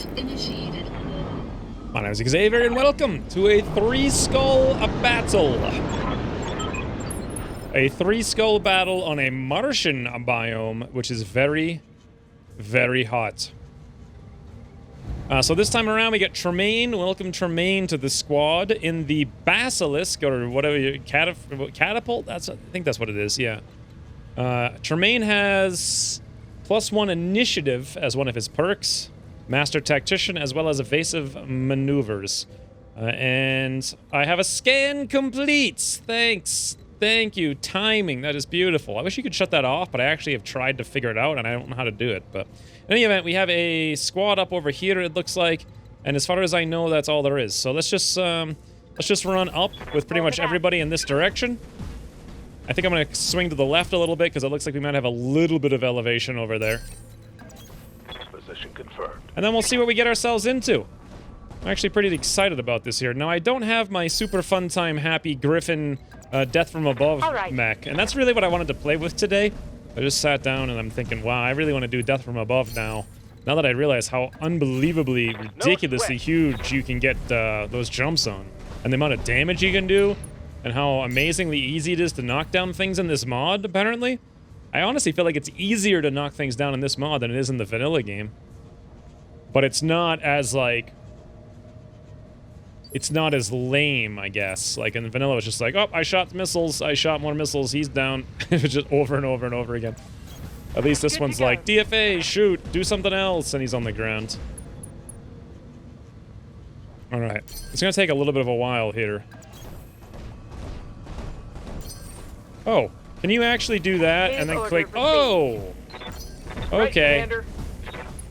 Assault initiated. My name is Xavier, and welcome to a three-skull battle. A three-skull battle on a Martian biome, which is very, very hot. So this time around, we get Tremaine. Welcome, Tremaine, to the squad in the Basilisk, or whatever, catapult? I think that's what it is, yeah. Tremaine has +1 initiative as one of his perks, Master Tactician, as well as evasive maneuvers. And I have a scan complete. Thanks. Thank you. Timing. That is beautiful. I wish you could shut that off, but I actually have tried to figure it out, and I don't know how to do it. But in any event, we have a squad up over here, it looks like. And as far as I know, that's all there is. So let's just run up with pretty much everybody in this direction. I think I'm going to swing to the left a little bit, because it looks like we might have a little bit of elevation over there. Position confirmed. And then we'll see what we get ourselves into. I'm actually pretty excited about this here. Now, I don't have my super fun time happy Griffin Death from Above mech, and that's really what I wanted to play with today. I just sat down and I'm thinking, wow, I really want to do Death from Above now. Now that I realize how unbelievably, ridiculously huge you can get those jumps on, and the amount of damage you can do, and how amazingly easy it is to knock down things in this mod, apparently. I honestly feel like it's easier to knock things down in this mod than it is in the vanilla game. But it's not as, like... It's not as lame, I guess. Like, in the vanilla, it's just like, oh, I shot missiles, I shot more missiles, he's down. It's just over and over and over again. At least this one's like, DFA, shoot, do something else, and he's on the ground. Alright. It's gonna take a little bit of a while here. Oh, can you actually do that and then click? Oh! Okay.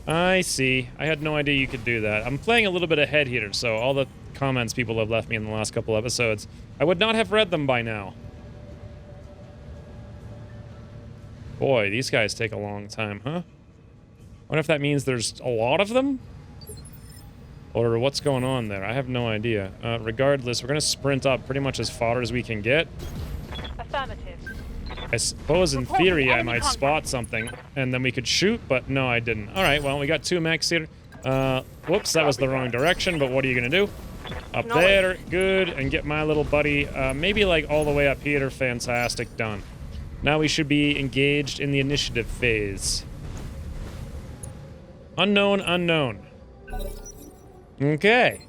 I see. I had no idea you could do that. I'm playing a little bit ahead here, so all the comments people have left me in the last couple episodes, I would not have read them by now. Boy, these guys take a long time, huh? I wonder if that means there's a lot of them? Or what's going on there? I have no idea. Regardless, we're going to sprint up pretty much as far as we can get. Affirmative. I suppose in theory I might spot something, and then we could shoot, but no, I didn't. Alright, well, we got 2 mechs here. Whoops, that was the wrong direction, but what are you going to do? Up there, good, and get my little buddy, maybe like all the way up here, fantastic, done. Now we should be engaged in the initiative phase. Unknown, unknown. Okay.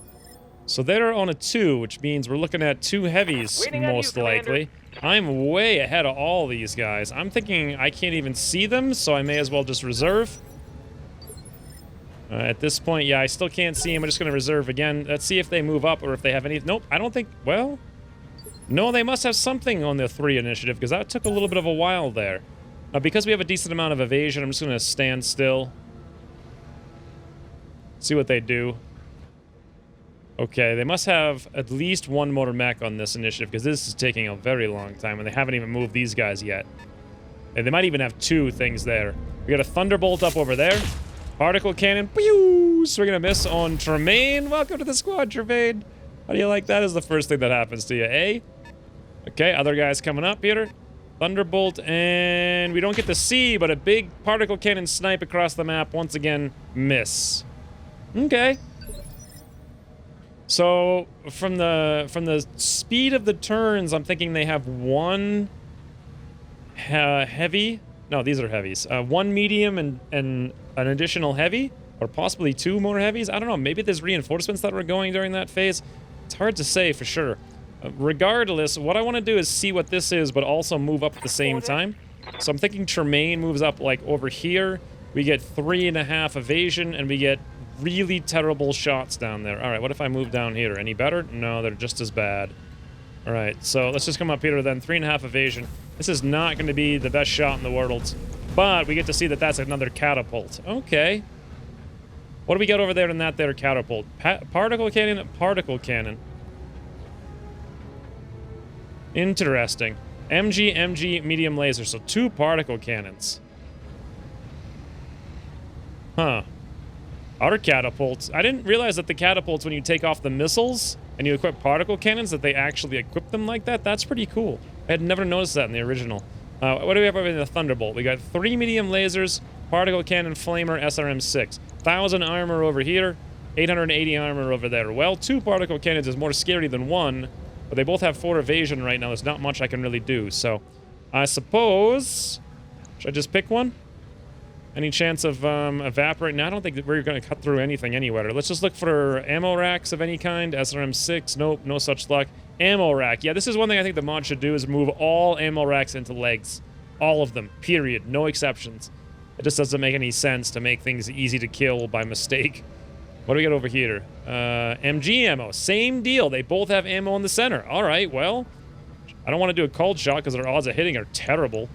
So they're on a 2, which means we're looking at 2 heavies, most likely. I'm way ahead of all these guys. I'm thinking I can't even see them, so I may as well just reserve. At this point, yeah, I still can't see them. I'm just going to reserve again. Let's see if they move up or if they have any... Nope, I don't think... Well... No, they must have something on the 3 initiative, because that took a little bit of a while there. Now, because we have a decent amount of evasion, I'm just going to stand still. See what they do. Okay, they must have at least 1 more mech on this initiative, because this is taking a very long time, and they haven't even moved these guys yet. And they might even have 2 things there. We got a Thunderbolt up over there. Particle cannon. Pew! Swing and a miss on Tremaine. Welcome to the squad, Tremaine. How do you like that? Is the first thing that happens to you, eh? Okay, other guys coming up, Peter. Thunderbolt, and we don't get to see, but a big particle cannon snipe across the map. Once again, miss. Okay. So from the speed of the turns, I'm thinking they have 1 heavy. No, these are heavies. 1 medium and an additional heavy, or possibly 2 more heavies. I don't know. Maybe there's reinforcements that were going during that phase. It's hard to say for sure. Regardless, what I want to do is see what this is, but also move up at the same time. So I'm thinking Tremaine moves up like over here. We get 3.5 evasion, and we get really terrible shots down there. All right, what if I move down here? Any better? No, they're just as bad. All right, so let's just come up here then. 3.5 evasion. This is not going to be the best shot in the world, but we get to see that that's another catapult. Okay. What do we got over there in that there catapult? Particle cannon, particle cannon. Interesting. MG, medium laser. So 2 particle cannons. Huh. Our catapults. I didn't realize that the catapults, when you take off the missiles and you equip particle cannons, that they actually equip them like that. That's pretty cool. I had never noticed that in the original. What do we have over in the Thunderbolt? We got 3 medium lasers, particle cannon, flamer, SRM-6. 1,000 armor over here, 880 armor over there. Well, 2 particle cannons is more scary than 1, but they both have 4 evasion right now. There's not much I can really do, so I suppose... Should I just pick one? Any chance of evaporating? No, I don't think that we're going to cut through anything anywhere. Let's just look for ammo racks of any kind. SRM-6, nope, no such luck. Ammo rack. Yeah, this is one thing I think the mod should do, is move all ammo racks into legs. All of them, period. No exceptions. It just doesn't make any sense to make things easy to kill by mistake. What do we got over here? MG ammo. Same deal. They both have ammo in the center. All right, well, I don't want to do a cold shot because their odds of hitting are terrible.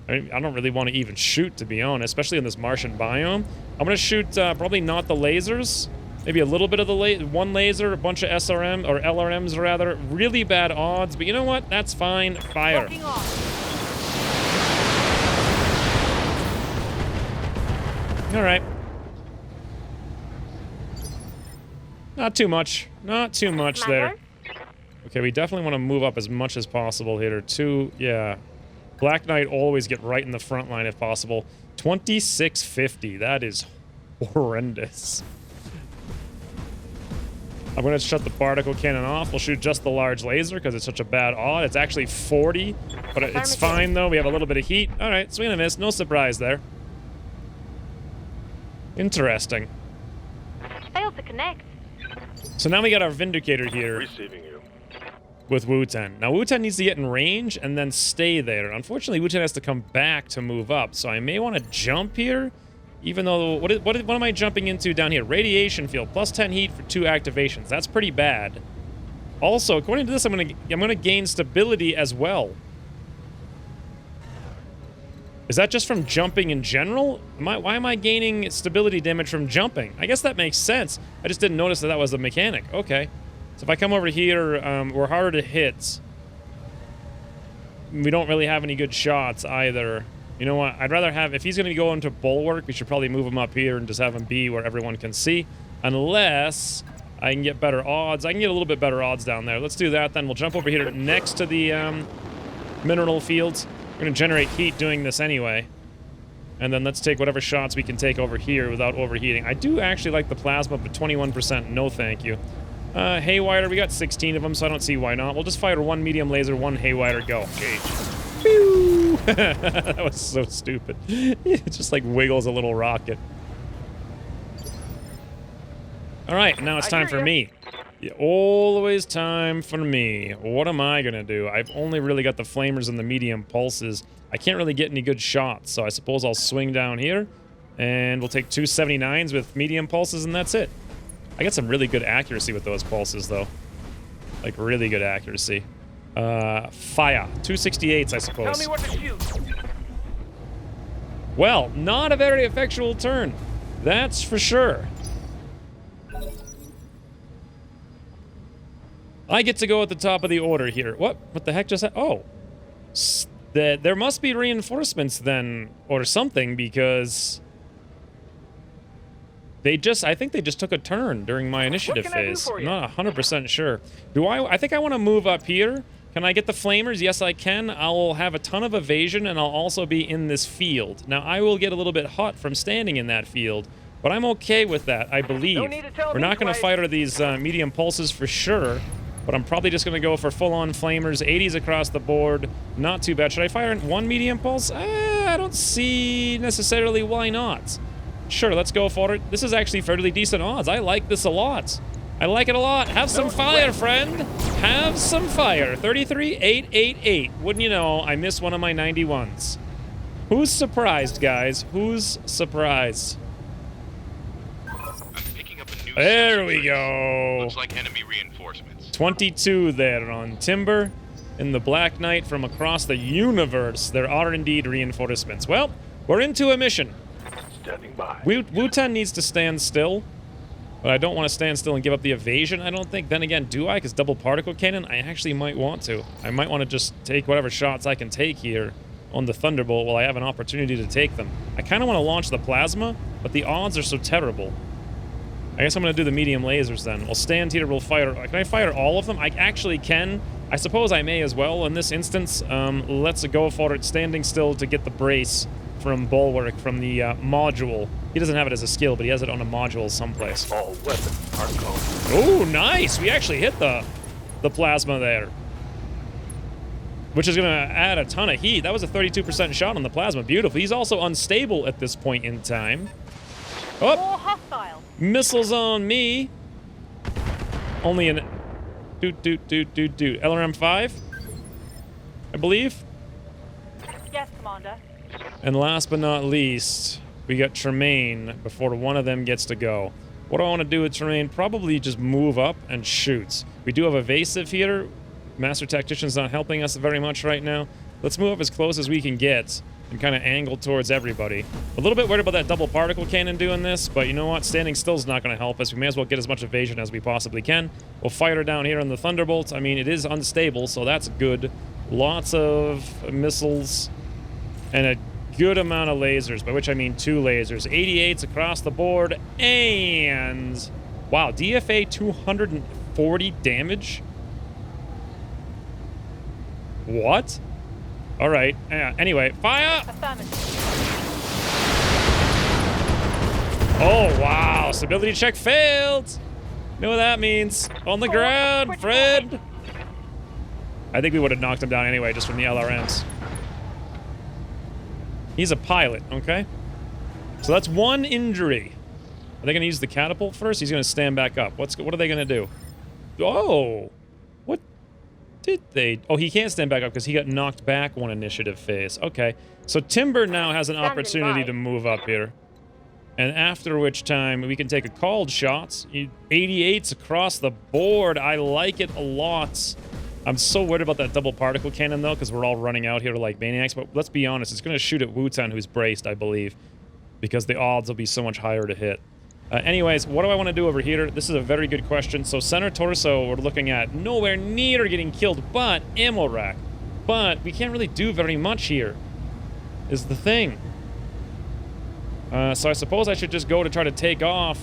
I mean, I don't really want to even shoot, to be honest, especially in this Martian biome. I'm going to shoot probably not the lasers. Maybe a little bit of the one laser, a bunch of SRM, or LRMs rather. Really bad odds, but you know what? That's fine. Fire. All right. Not too much. Not too much there. Okay, we definitely want to move up as much as possible here. Yeah. Black Knight always get right in the front line if possible. 2650. That is horrendous. I'm going to shut the particle cannon off. We'll shoot just the large laser because it's such a bad odd. It's actually 40, but it's fine, though. We have a little bit of heat. All right, swing and a miss. No surprise there. Interesting. Failed to connect. So now we got our Vindicator here. Receiving you. With Wu-Ten. Now, Wu-Ten needs to get in range and then stay there. Unfortunately, Wu-Ten has to come back to move up, so I may want to jump here, even though... What am I jumping into down here? Radiation field, plus 10 heat for 2 activations. That's pretty bad. Also, according to this, I'm gonna gain stability as well. Is that just from jumping in general? Why am I gaining stability damage from jumping? I guess that makes sense. I just didn't notice that that was the mechanic. Okay. So if I come over here, we're harder to hit. We don't really have any good shots either. You know what? I'd rather have... If he's going to go into Bulwark, we should probably move him up here and just have him be where everyone can see. Unless I can get better odds. I can get a little bit better odds down there. Let's do that then. We'll jump over here next to the mineral fields. We're going to generate heat doing this anyway. And then let's take whatever shots we can take over here without overheating. I do actually like the plasma, but 21%, no thank you. Haywire, we got 16 of them, so I don't see why not. We'll just fire 1 medium laser, 1 Haywire, go. Engage. Pew! That was so stupid. It just like wiggles a little rocket. All right, now it's time for me. Yeah, always time for me. What am I gonna do? I've only really got the flamers and the medium pulses. I can't really get any good shots, so I suppose I'll swing down here, and we'll take 2 79s with medium pulses, and that's it. I got some really good accuracy with those pulses, though. Like, really good accuracy. Fire. 268s, I suppose. Tell me what to shoot. Well, not a very effectual turn. That's for sure. I get to go at the top of the order here. What? What the heck just happened? Oh. There must be reinforcements then, or something, because... I think they just took a turn during my initiative phase. I'm not 100% sure. I think I want to move up here. Can I get the flamers? Yes, I can. I'll have a ton of evasion, and I'll also be in this field. Now, I will get a little bit hot from standing in that field, but I'm okay with that, I believe. We're not going to fire these medium pulses for sure, but I'm probably just going to go for full-on flamers, 80s across the board. Not too bad. Should I fire 1 medium pulse? I don't see necessarily why not. Sure, let's go for it. This is actually fairly decent odds. I like this a lot. I like it a lot. Have some fire, friend. Have some fire. 33,888. Wouldn't you know, I missed one of my 91s. Who's surprised, guys? Who's surprised? I'm picking up a new there we go. Looks like enemy reinforcements. 22 there on Timber. In the Black Knight from across the universe. There are indeed reinforcements. Well, we're into a mission. Standing by. Wu-Ten needs to stand still, but I don't want to stand still and give up the evasion, I don't think. Then again, do I? Because double particle cannon, I actually might want to. I might want to just take whatever shots I can take here on the Thunderbolt while I have an opportunity to take them. I kind of want to launch the plasma, but the odds are so terrible. I guess I'm going to do the medium lasers then. We'll stand here, we'll fire... Can I fire all of them? I actually can, I suppose I may as well in this instance. Let's go for it. Standing still to get the brace from Bulwark from the module. He doesn't have it as a skill, but he has it on a module someplace. All weapons are gone. Oh, nice! We actually hit the plasma there. Which is going to add a ton of heat. That was a 32% shot on the plasma. Beautiful. He's also unstable at this point in time. Oh! More hostile. Missiles on me. Only an... Doot. LRM 5? I believe. Yes, Commander. And last but not least, we got Tremaine before one of them gets to go. What do I want to do with Tremaine? Probably just move up and shoot. We do have evasive here. Master Tactician's not helping us very much right now. Let's move up as close as we can get and kind of angle towards everybody. A little bit worried about that double particle cannon doing this, but you know what? Standing still is not going to help us. We may as well get as much evasion as we possibly can. We'll fire down here on the Thunderbolt. I mean, it is unstable, so that's good. Lots of missiles and a good amount of lasers, by which I mean 2 lasers. 88s across the board, and... Wow, DFA 240 damage? What? All right. Anyway, fire! Affirmative. Oh, wow. Stability check failed. Know what that means. On the ground, Fred. I think we would have knocked him down anyway, just from the LRMs. He's a pilot, okay? So that's 1 injury. Are they going to use the catapult first? He's going to stand back up. What are they going to do? Oh! What did they... Oh, he can't stand back up because he got knocked back 1 initiative phase. Okay. So Timber now has an opportunity to move up here. And after which time, we can take a called shot. 88s across the board. I like it a lot. I'm so worried about that double particle cannon, though, because we're all running out here like maniacs. But let's be honest, it's going to shoot at Wutan, who's braced, I believe, because the odds will be so much higher to hit. Anyways, what do I want to do over here? This is a very good question. So center torso, we're looking at nowhere near getting killed, but ammo rack. But we can't really do very much here, is the thing. So I suppose I should just go to try to take off.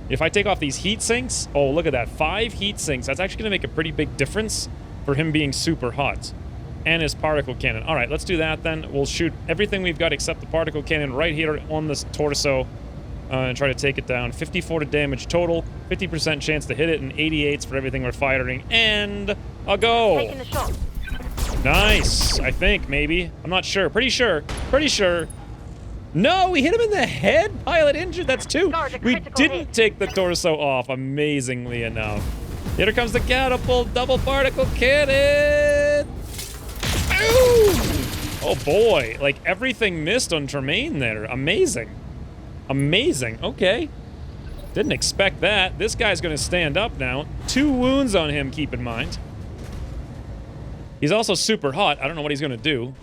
If I take off these heat sinks, oh, look at that. 5 heat sinks. That's actually going to make a pretty big difference for him being super hot. And his particle cannon. All right, let's do that then. We'll shoot everything we've got except the particle cannon right here on this torso and try to take it down. 54 damage total, 50% chance to hit it, and 88s for everything we're firing. And I'll go. Taking the shot. Nice, I think, maybe. I'm not sure. Pretty sure. No, we hit him in the head. Pilot injured. That's 2. We didn't take the torso off, amazingly enough. Here comes the catapult. Double particle cannon. Ooh! Oh, boy. Like, everything missed on Tremaine there. Amazing. Amazing. Okay. Didn't expect that. This guy's going to stand up now. 2 wounds on him, keep in mind. He's also super hot. I don't know what he's going to do.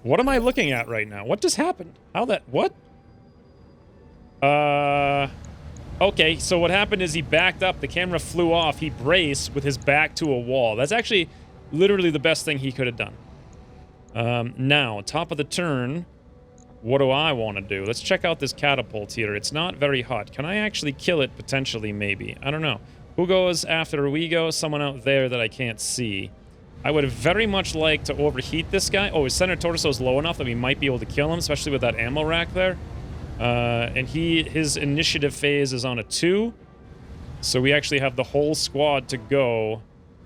What am I looking at right now? What just happened? What? Okay, so what happened is he backed up, the camera flew off, he braced with his back to a wall. That's actually literally the best thing he could have done. Now, top of the turn, what do I want to do? Let's check out this catapult here. It's not very hot. Can I actually kill it, potentially, maybe? I don't know. Who goes after we go? Someone out there that I can't see. I would very much like to overheat this guy. Oh, his center torso is low enough that we might be able to kill him, especially with that ammo rack there. And his initiative phase is on a 2. So we actually have the whole squad to go,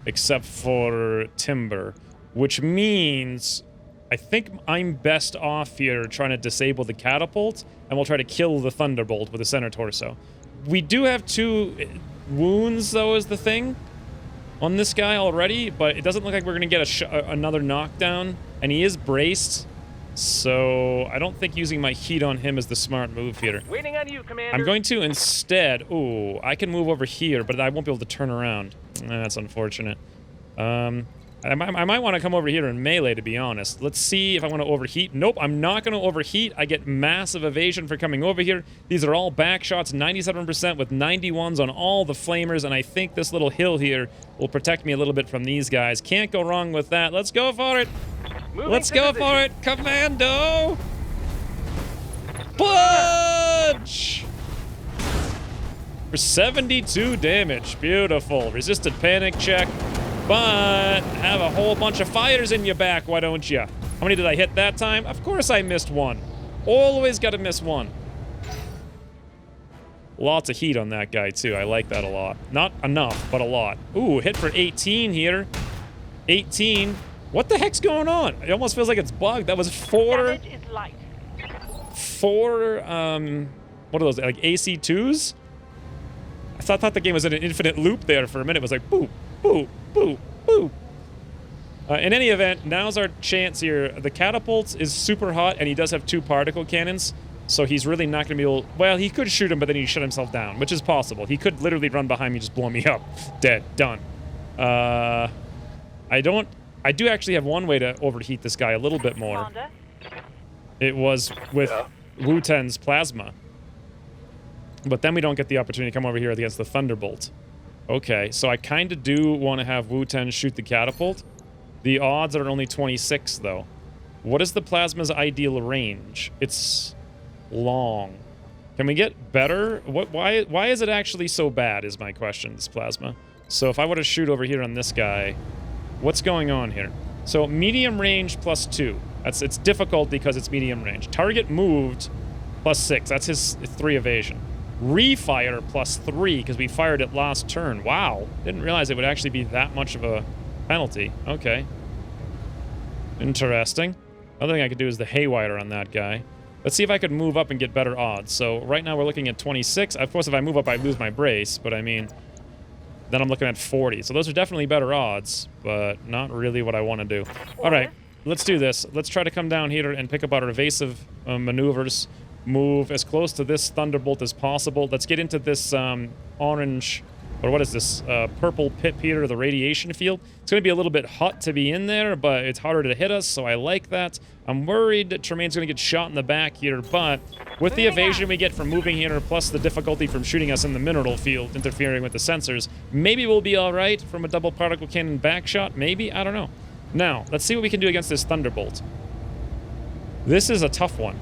except for Timber. Which means I think I'm best off here trying to disable the catapult, and we'll try to kill the Thunderbolt with the center torso. We do have 2 wounds, though, is the thing on this guy already, but it doesn't look like we're going to get another knockdown, and he is braced, so I don't think using my heat on him is the smart move here. Waiting on you, Commander. I'm going to instead... Ooh, I can move over here, but I won't be able to turn around. That's unfortunate. I might want to come over here and melee, to be honest. Let's see if I want to overheat. Nope, I'm not going to overheat. I get massive evasion for coming over here. These are all back shots, 97% with 91s on all the flamers, and I think this little hill here will protect me a little bit from these guys. Can't go wrong with that. Let's go for it. Let's go for it, Commando. Punch! For 72 damage. Beautiful. Resisted panic check. But have a whole bunch of fighters in your back, why don't you? How many did I hit that time? Of course I missed one. Always got to miss one. Lots of heat on that guy, too. I like that a lot. Not enough, but a lot. Ooh, hit for 18 here. 18. What the heck's going on? It almost feels like it's bugged. That was Damage is light. four, what are those, like AC2s? I thought the game was in an infinite loop there for a minute. It was like, boop, boop, boop, boop. In any event, now's our chance here. The catapult is super hot, and he does have 2 particle cannons. So he's really not going to be able... Well, he could shoot him, but then he'd shut himself down, which is possible. He could literally run behind me and just blow me up. Dead. Done. I do actually have one way to overheat this guy a little bit more. Commander. It was with Wu-Ten's plasma. But then we don't get the opportunity to come over here against the Thunderbolt. Okay, so I kind of do want to have Wu-Ten shoot the catapult. The odds are only 26, though. What is the plasma's ideal range? It's... long. Can we get better? Why is it actually so bad is my question, this plasma. So if I were to shoot over here on this guy, what's going on here? So medium range +2. It's difficult because it's medium range. Target moved +6. That's his 3 evasion. Refire +3 because we fired it last turn. Wow. Didn't realize it would actually be that much of a penalty. Okay. Interesting. Other thing I could do is the haywire on that guy. Let's see if I could move up and get better odds. So right now we're looking at 26. Of course, if I move up, I lose my brace. But I mean, then I'm looking at 40. So those are definitely better odds, but not really what I want to do. All right, let's do this. Let's try to come down here and pick up our evasive maneuvers. Move as close to this Thunderbolt as possible. Let's get into this orange... or what is this? Purple pit here, the radiation field. It's going to be a little bit hot to be in there, but it's harder to hit us, so I like that. I'm worried that Tremaine's going to get shot in the back here, but with the evasion we get from moving here, plus the difficulty from shooting us in the mineral field, interfering with the sensors, maybe we'll be all right from a double particle cannon back shot. Maybe? I don't know. Now, let's see what we can do against this Thunderbolt. This is a tough one.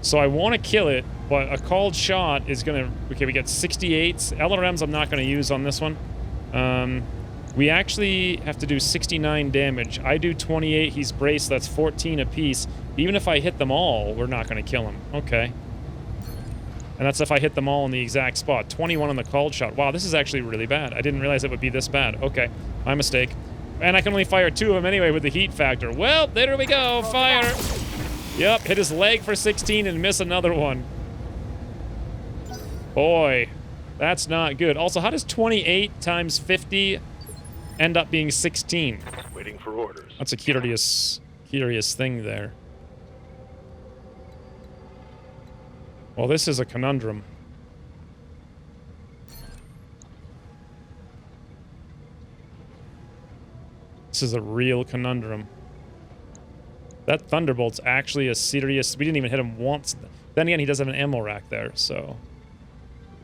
So I want to kill it, but a called shot is going to... Okay, we get 68s. LRMs I'm not going to use on this one. We actually have to do 69 damage. I do 28. He's braced. That's 14 apiece. Even if I hit them all, we're not going to kill him. Okay. And that's if I hit them all in the exact spot. 21 on the called shot. Wow, this is actually really bad. I didn't realize it would be this bad. Okay, my mistake. And I can only fire 2 of them anyway with the heat factor. Well, there we go. Fire. Yep, hit his leg for 16 and miss another one. Boy, that's not good. Also, how does 28 times 50 end up being 16? Waiting for orders. That's a curious thing there. Well, this is a conundrum. This is a real conundrum. That Thunderbolt's actually a serious... We didn't even hit him once. Then again, he does have an ammo rack there, so...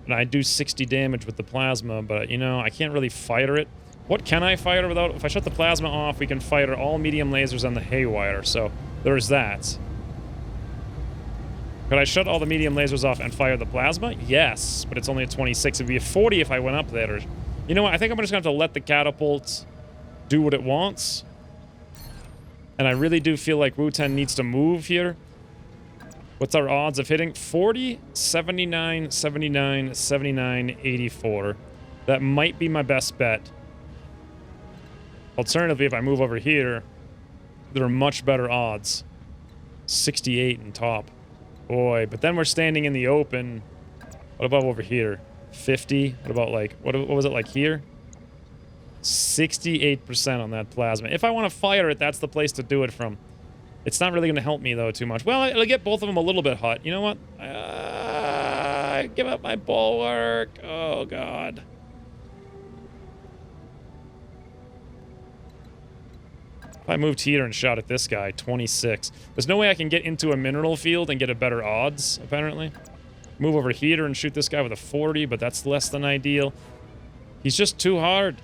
And I do 60 damage with the plasma, but, you know, I can't really fire it. What can I fire without... If I shut the plasma off, we can fire all medium lasers on the haywire, so there's that. Could I shut all the medium lasers off and fire the plasma? Yes, but it's only a 26. It'd be a 40 if I went up there. You know what? I think I'm just going to have to let the catapult do what it wants. And I really do feel like Wu-Ten needs to move here. What's our odds of hitting? 40, 79, 79, 79, 84. That might be my best bet. Alternatively, if I move over here, there are much better odds. 68 in top. Boy, but then we're standing in the open. What about over here? 50? What about like, what was it like here? 68% on that plasma. If I want to fire it, that's the place to do it from. It's not really going to help me, though, too much. Well, it'll get both of them a little bit hot. You know what? Give up my bulwark. Oh, God. If I moved here and shot at this guy, 26. There's no way I can get into a mineral field and get a better odds, apparently. Move over here and shoot this guy with a 40, but that's less than ideal. He's just too hard.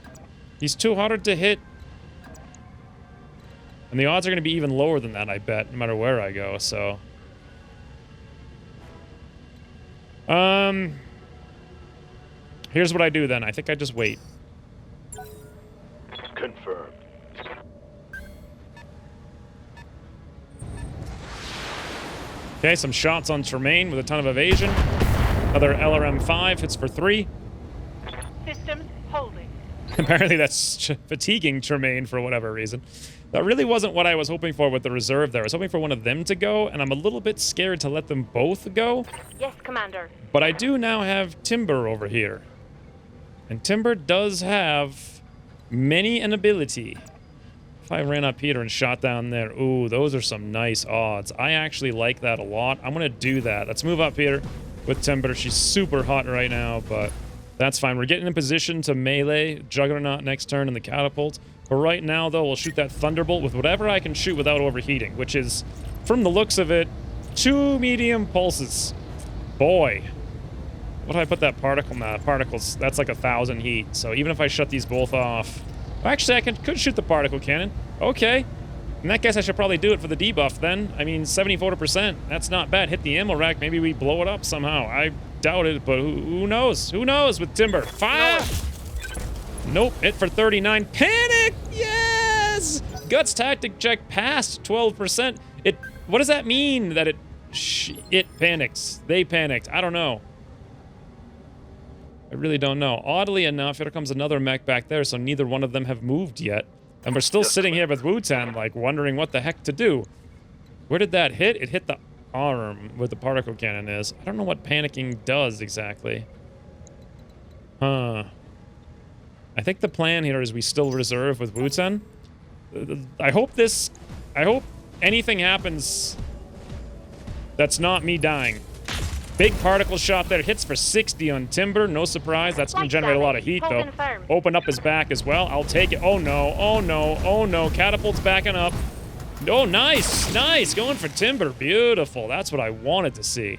He's too hard to hit. And the odds are going to be even lower than that, I bet, no matter where I go, so... Here's what I do then. I think I just wait. Confirmed. Okay, some shots on Tremaine with a ton of evasion. Another LRM-5 hits for 3. Systems holding. Apparently that's fatiguing Tremaine for whatever reason. That really wasn't what I was hoping for with the reserve there. I was hoping for one of them to go, and I'm a little bit scared to let them both go. Yes, Commander. But I do now have Timber over here. And Timber does have many an ability. If I ran up here and shot down there, ooh, those are some nice odds. I actually like that a lot. I'm going to do that. Let's move up here with Timber. She's super hot right now, but that's fine. We're getting in position to melee Juggernaut next turn in the catapult. But right now, though, we'll shoot that Thunderbolt with whatever I can shoot without overheating, which is, from the looks of it, 2 medium pulses. Boy. What do I put that particle now? Particles, that's like 1,000 heat. So even if I shut these both off... Actually, I could shoot the particle cannon. Okay. In that case, I should probably do it for the debuff then. I mean, 74%. That's not bad. Hit the ammo rack. Maybe we blow it up somehow. I doubt it, but who knows? Who knows with Timber? Fire! Nope. Hit for 39. Panic! Yes! Guts tactic check passed 12%. What does that mean that it panics? They panicked. I don't know. I really don't know. Oddly enough, here comes another mech back there, so neither one of them have moved yet. And we're still sitting here with Wu-Tan, like, wondering what the heck to do. Where did that hit? It hit the arm where the particle cannon is. I don't know what panicking does exactly. Huh. I think the plan here is we still reserve with Wu-Tan. I hope anything happens that's not me dying. Big particle shot there. Hits for 60 on Timber. No surprise. That's going to generate a lot of heat, though. Open up his back as well. I'll take it. Oh, no. Oh, no. Oh, no. Catapult's backing up. Oh, nice. Nice. Going for Timber. Beautiful. That's what I wanted to see.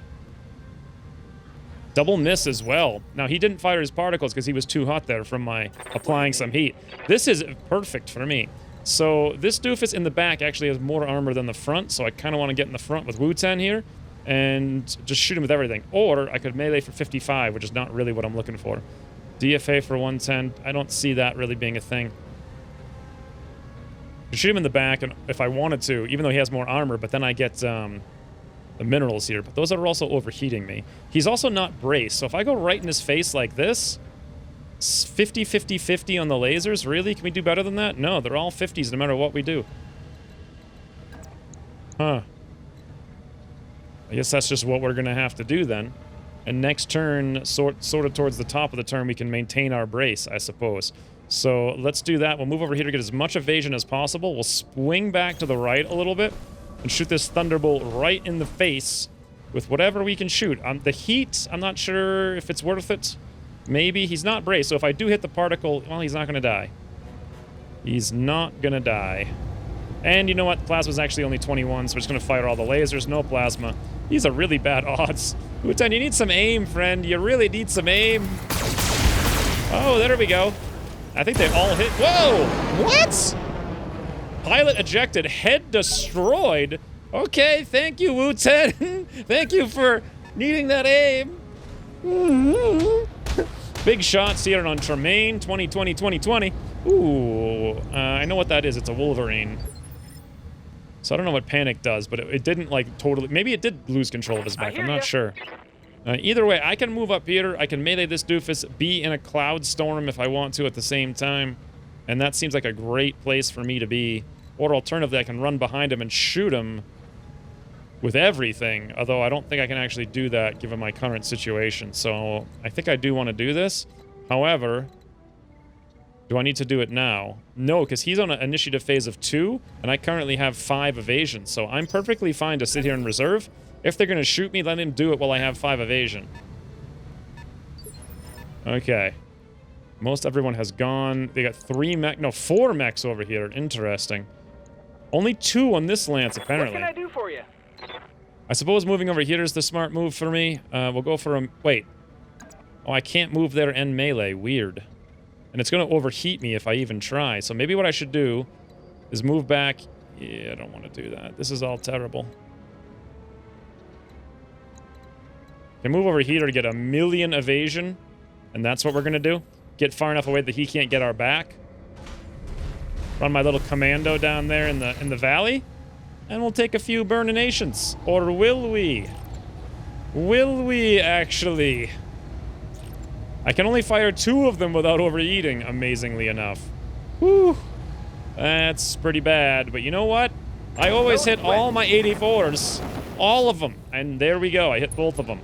Double miss as well. Now, he didn't fire his particles because he was too hot there from my applying some heat. This is perfect for me. So this doofus in the back actually has more armor than the front, so I kind of want to get in the front with Wu-Tan here and just shoot him with everything. Or I could melee for 55, which is not really what I'm looking for. DFA for 110. I don't see that really being a thing. I shoot him in the back, and if I wanted to, even though he has more armor, but then I get the minerals here. But those are also overheating me. He's also not braced, so if I go right in his face like this, 50, 50, 50 on the lasers. Really? Can we do better than that? No, they're all 50s no matter what we do. Huh. I guess that's just what we're going to have to do then. And next turn, sort of towards the top of the turn, we can maintain our brace, I suppose. So let's do that. We'll move over here to get as much evasion as possible. We'll swing back to the right a little bit and shoot this Thunderbolt right in the face with whatever we can shoot. The heat, I'm not sure if it's worth it. Maybe. He's not braced, so if I do hit the particle, well, he's not going to die. He's not going to die. And you know what? Plasma's actually only 21, so we're just going to fire all the lasers. No plasma. These are really bad odds. Wu-Tan, you need some aim, friend. You really need some aim. Oh, there we go. I think they all hit. Whoa! What? Pilot ejected. Head destroyed. Okay, thank you, Wu-Tan. Thank you for needing that aim. Big shots here on Tremaine. 2020, 2020. Ooh, I know what that is. It's a Wolverine. So I don't know what panic does, but it didn't, like, totally... Maybe it did lose control of his back. I'm not sure. Either way, I can move up here. I can melee this doofus, be in a cloud storm if I want to at the same time. And that seems like a great place for me to be. Or alternatively, I can run behind him and shoot him with everything. Although I don't think I can actually do that given my current situation. So I think I do want to do this. However... do I need to do it now? No, because he's on an initiative phase of 2, and I currently have 5 evasion, so I'm perfectly fine to sit here and reserve. If they're going to shoot me, let him do it while I have 5 evasion. Okay. Most everyone has gone. They got 4 mechs over here. Interesting. Only 2 on this lance, apparently. What can I do for you? I suppose moving over here is the smart move for me. We'll go for a... Wait. Oh, I can't move there and melee. Weird. And it's going to overheat me if I even try. So maybe what I should do is move back. Yeah, I don't want to do that. This is all terrible. Can move over here to get 1,000,000 evasion. And that's what we're going to do. Get far enough away that he can't get our back. Run my little commando down there in the valley, and we'll take a few burninations. Or will we? Will we actually? I can only fire 2 of them without overeating, amazingly enough. Whew. That's pretty bad, but you know what? I always hit all my 84s. All of them. And there we go. I hit both of them.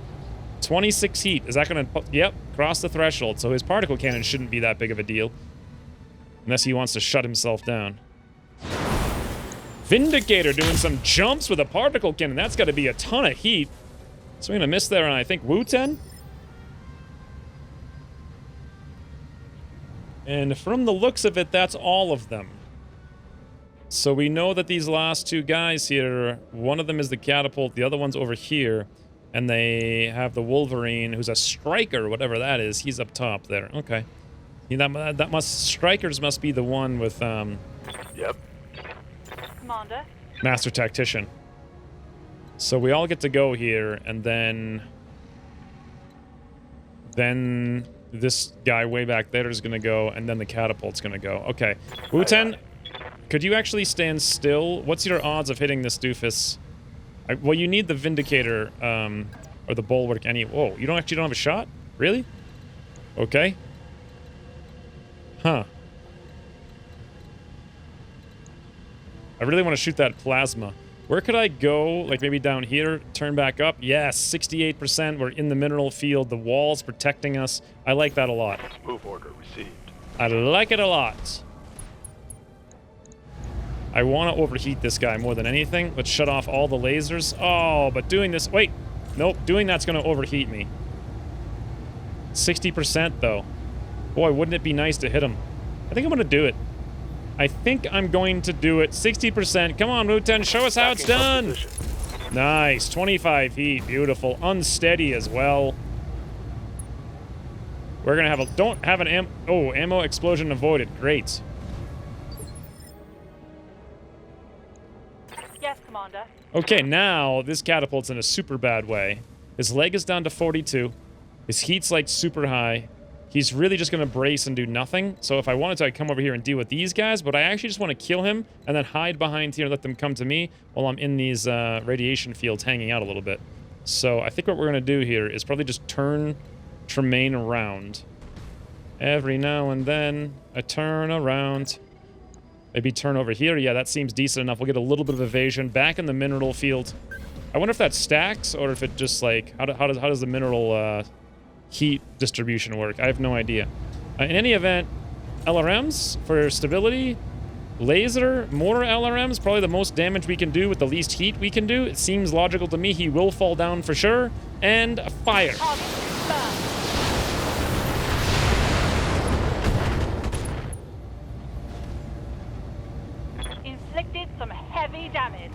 26 heat. Is that going to... Yep. Cross the threshold. So his particle cannon shouldn't be that big of a deal. Unless he wants to shut himself down. Vindicator doing some jumps with a particle cannon. That's got to be a ton of heat. So we're going to miss there on, I think, Wu-10. And from the looks of it, that's all of them. So we know that these last 2 guys here, one of them is the catapult, the other one's over here. And they have the Wolverine, who's a striker, whatever that is. He's up top there. Okay. Strikers must be the one with, Yep. Commander. Master Tactician. So we all get to go here, and then this guy way back there is going to go, and then the catapult's going to go. Okay. Wu-10, could you actually stand still? What's your odds of hitting this doofus? Well, you need the Vindicator, or the Bulwark Whoa, you don't have a shot? Really? Okay. Huh. I really want to shoot that plasma. Where could I go? Like maybe down here, turn back up? Yes, 68%. We're in the mineral field. The wall's protecting us. I like that a lot. Move order received. I like it a lot. I want to overheat this guy more than anything. Let's shut off all the lasers. Oh, but doing this... Wait. Nope. Doing that's going to overheat me. 60% though. Boy, wouldn't it be nice to hit him. I think I'm going to do it. I think I'm going to do it. 60%. Come on, Wu-10. Show us how it's done. Nice. 25 heat. Beautiful. Unsteady as well. We're going to have a... Don't have an ammo explosion avoided. Great. Yes, Commander. Okay, now this catapult's in a super bad way. His leg is down to 42. His heat's like super high. He's really just going to brace and do nothing. So if I wanted to, I'd come over here and deal with these guys. But I actually just want to kill him and then hide behind here and let them come to me while I'm in these radiation fields hanging out a little bit. So I think what we're going to do here is probably just turn Tremaine around. Every now and then, I turn around. Maybe turn over here. Yeah, that seems decent enough. We'll get a little bit of evasion. Back in the mineral field. I wonder if that stacks or if it just like... How does the mineral heat distribution work? I have no idea. In any event, LRMs for stability. Laser, more LRMs. Probably the most damage we can do with the least heat we can do. It seems logical to me. He will fall down for sure. And fire. Inflicted some heavy damage.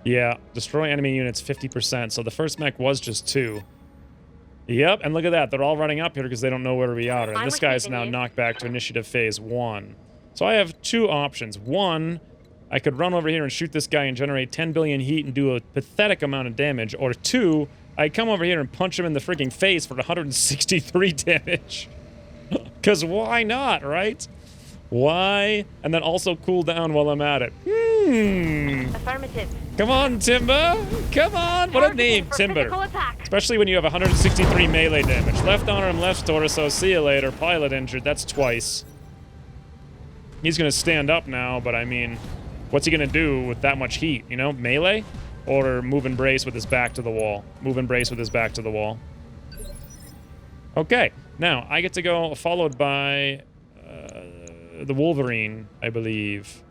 Yeah, destroy enemy units 50%. So the first mech was just 2. Yep, and look at that. They're all running up here because they don't know where we are. And this guy's now knocked back to initiative phase 1. So I have 2 options. 1, I could run over here and shoot this guy and generate 10 billion heat and do a pathetic amount of damage. Or 2, I come over here and punch him in the freaking face for 163 damage. Because why not, right? Why? And then also cool down while I'm at it. Affirmative. Come on, Timber. Come on. What a name, Timber. Especially when you have 163 melee damage. Left arm, left torso. See you later. Pilot injured. That's twice. He's going to stand up now, but I mean, what's he going to do with that much heat? You know, melee? Or move and brace with his back to the wall. Move and brace with his back to the wall. Okay. Now, I get to go followed by the Wolverine, I believe.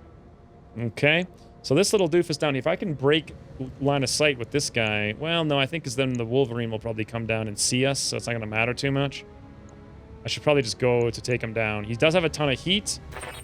Okay. So this little doofus down here, if I can break line of sight with this guy, well, no, I think because then the Wolverine will probably come down and see us, so it's not going to matter too much. I should probably just go to take him down. He does have a ton of heat.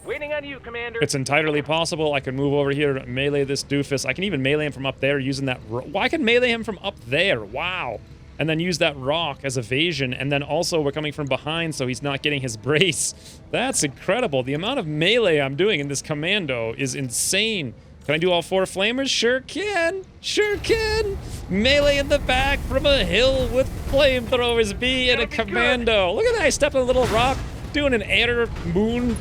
Waiting on you, Commander. It's entirely possible. I could move over here, melee this doofus. I can even melee him from up there using that... Well, I can melee him from up there. Wow. And then use that rock as evasion. And then also we're coming from behind, so he's not getting his brace. That's incredible. The amount of melee I'm doing in this commando is insane. Can I do all 4 flamers? Sure can. Sure can. Melee in the back from a hill with flamethrowers. B and a commando. Look at that. I stepped on a little rock doing an air moon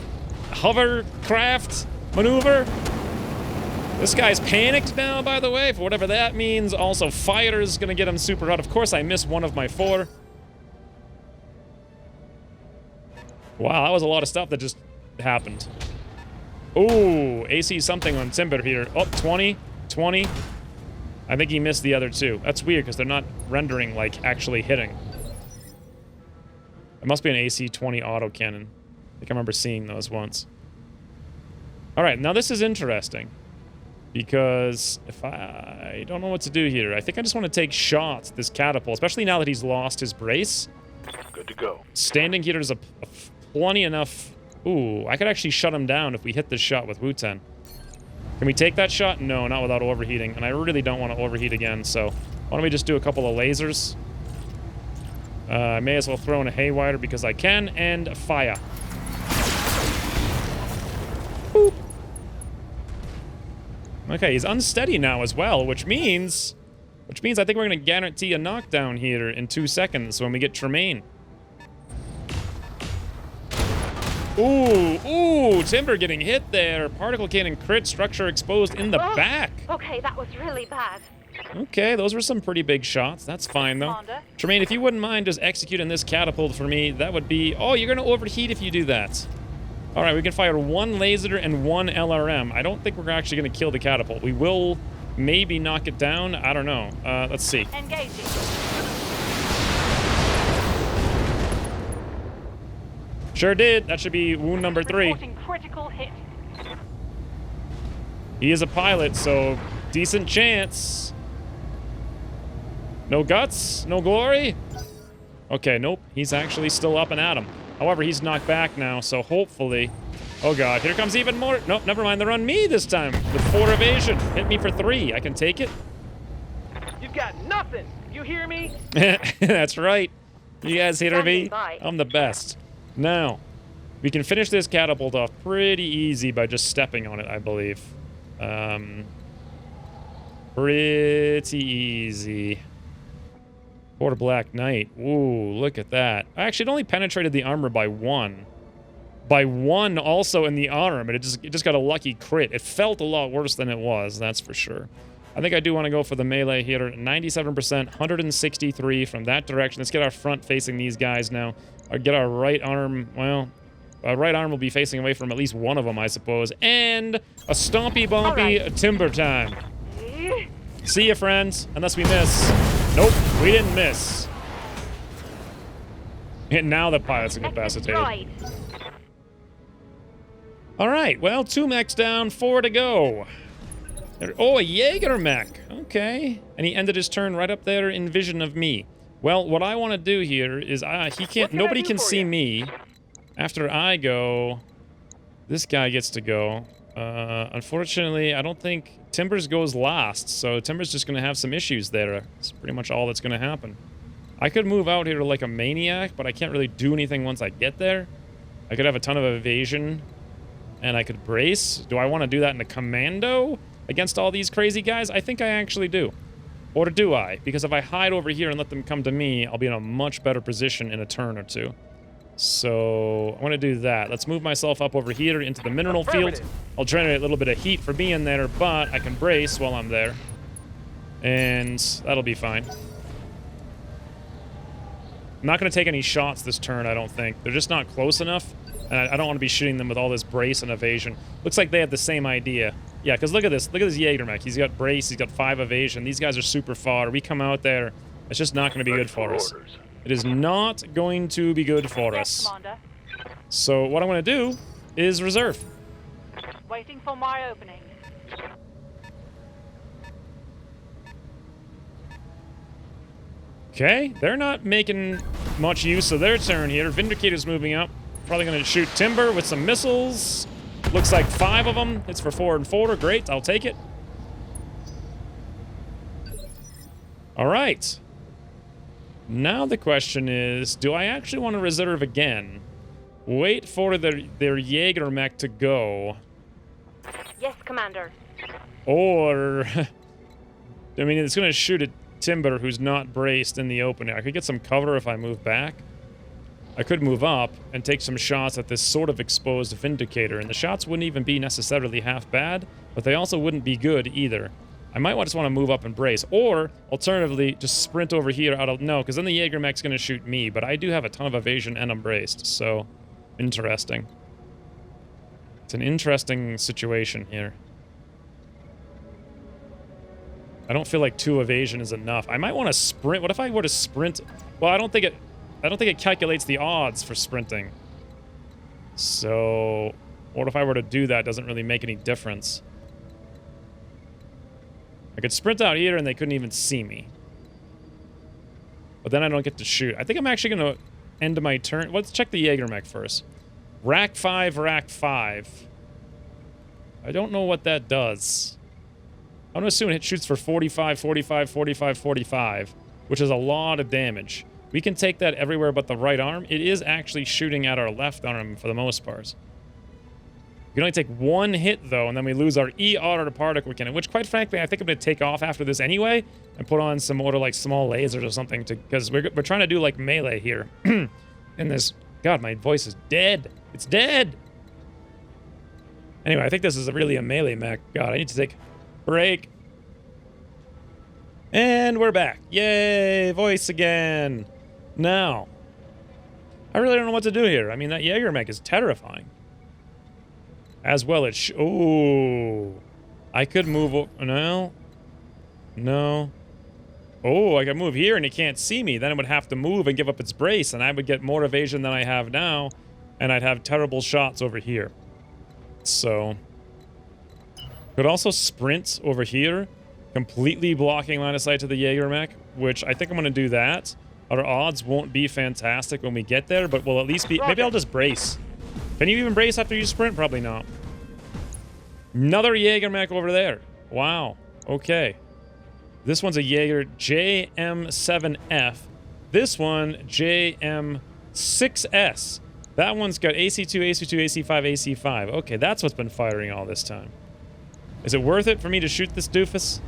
hovercraft maneuver. This guy's panicked now, by the way, for whatever that means. Also, fire is going to get him super hot. Of course, I missed one of my 4. Wow, that was a lot of stuff that just happened. Ooh, AC something on Timber here. Oh, 20, 20. I think he missed the other 2. That's weird, because they're not rendering, like, actually hitting. It must be an AC 20 autocannon. I think I remember seeing those once. Alright, now this is interesting. Because if I don't know what to do here. I think I just want to take shots at this catapult, especially now that he's lost his brace. Good to go. Standing here is a plenty enough. Ooh, I could actually shut him down if we hit this shot with Wu-Ten. Can we take that shot? No, not without overheating. And I really don't want to overheat again, so why don't we just do a couple of lasers? I may as well throw in a haywire because I can, and fire. Boop. Okay, he's unsteady now as well, which means I think we're going to guarantee a knockdown here in 2 seconds when we get Tremaine. Ooh, Timber getting hit there. Particle cannon crit, structure exposed in the back. Okay, that was really bad. Okay, those were some pretty big shots. That's fine, though. Commander. Tremaine, if you wouldn't mind just executing this catapult for me, that would be... Oh, you're going to overheat if you do that. All right, we can fire 1 laser and 1 LRM. I don't think we're actually going to kill the catapult. We will maybe knock it down. I don't know. Let's see. Engaging. Sure did. That should be wound number 3. Reporting critical hit. He is a pilot, so decent chance. No guts? No glory? Okay, nope. He's actually still up and at him. However, he's knocked back now, so hopefully... Oh god, here comes even more. Nope, never mind. They're on me this time with 4 evasion. Hit me for 3. I can take it. You've got nothing. You hear me? That's right. You guys hear me? Standing by. I'm the best. Now, we can finish this catapult off pretty easy by just stepping on it, I believe. Pretty easy. Or Black Knight. Ooh, look at that. Actually, it only penetrated the armor by 1. By 1 also in the arm, and it just got a lucky crit. It felt a lot worse than it was, that's for sure. I think I do want to go for the melee here. 97%, 163 from that direction. Let's get our front facing these guys now. Or get our right arm, well, our right arm will be facing away from at least one of them, I suppose. And a stompy bompy timber time. See ya, friends, unless we miss. Nope, we didn't miss. And now the pilot's incapacitated. All right, well, 2 mechs down, 4 to go. Oh, a Jaeger mech. Okay. And he ended his turn right up there in vision of me. Well, what I want to do here is nobody can see me. After I go, this guy gets to go. Unfortunately, I don't think Timbers goes last, so Timbers just going to have some issues there. That's pretty much all that's going to happen. I could move out here like a maniac, but I can't really do anything once I get there. I could have a ton of evasion, and I could brace. Do I want to do that in a commando against all these crazy guys? I think I actually do. Or do I? Because if I hide over here and let them come to me, I'll be in a much better position in a turn or 2. So I want to do that. Let's move myself up over here into the mineral field. I'll generate a little bit of heat for being there, but I can brace while I'm there. And that'll be fine. I'm not going to take any shots this turn, I don't think. They're just not close enough. And I don't want to be shooting them with all this brace and evasion. Looks like they have the same idea. Yeah, because look at this. Look at this Jaeger mech. He's got brace. He's got 5 evasion. These guys are super far. We come out there. It's just not going to be good for us. It is not going to be good for us. Commander. So what I'm going to do is reserve. Waiting for my opening. Okay, they're not making much use of their turn here. Vindicator's moving up. Probably going to shoot Timber with some missiles. Looks like 5 of them. It's for 4 and 4. Great, I'll take it. All right. Now the question is, do I actually want to reserve again? Wait for their Jaeger mech to go. Yes, Commander. Or, I mean, it's going to shoot at Timber, who's not braced in the opening. I could get some cover if I move back. I could move up and take some shots at this sort of exposed Vindicator, and the shots wouldn't even be necessarily half bad, but they also wouldn't be good either. I might just want to move up and brace, or alternatively, just sprint over here out of... No, because then the Jaeger mech's going to shoot me, but I do have a ton of evasion and I'm braced, so interesting. It's an interesting situation here. I don't feel like 2 evasion is enough. I might want to sprint. What if I were to sprint? Well, I don't think it calculates the odds for sprinting. So, what if I were to do that? Doesn't really make any difference. I could sprint out here and they couldn't even see me. But then I don't get to shoot. I think I'm actually going to end my turn. Let's check the Jaeger mech first. Rack 5, rack 5. I don't know what that does. I'm going to assume it shoots for 45, 45, 45, 45, which is a lot of damage. We can take that everywhere but the right arm. It is actually shooting at our left arm for the most part. We can only take 1 hit, though, and then we lose our E-auto particle cannon, which, quite frankly, I think I'm going to take off after this anyway and put on some more, like, small lasers or something, because we're trying to do, like, melee here. In this... God, my voice is dead. It's dead! Anyway, I think this is really a melee mech. God, I need to take a break. And we're back. Yay! Voice again! Now, I really don't know what to do here. I mean, that Jaeger mech is terrifying. As well as... Oh. I could move... No. No. Oh, I could move here and it can't see me. Then it would have to move and give up its brace, and I would get more evasion than I have now, and I'd have terrible shots over here. So... Could also sprint over here, completely blocking line of sight to the Jaeger mech, which I think I'm going to do that. Our odds won't be fantastic when we get there, but we'll at least be... Maybe I'll just brace. Can you even brace after you sprint? Probably not. Another Jaeger mech over there. Wow. Okay. This one's a Jaeger JM7F. This one, JM6S. That one's got AC2, AC2, AC5, AC5. Okay, that's what's been firing all this time. Is it worth it for me to shoot this doofus?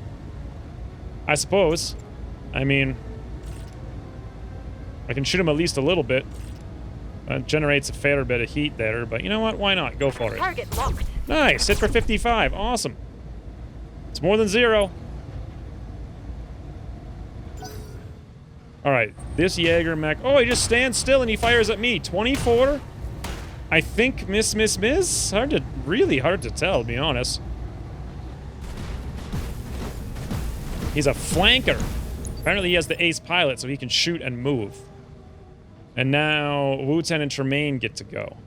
I suppose. I mean... I can shoot him at least a little bit. It generates a fair bit of heat there, but you know what? Why not? Go for it. Target locked. Nice! Hit for 55. Awesome. It's more than 0. Alright, this Jaeger mech... Oh, he just stands still and he fires at me. 24? I think miss. Really hard to tell, to be honest. He's a flanker. Apparently he has the ace pilot, so he can shoot and move. And now Wu-Ten and Tremaine get to go.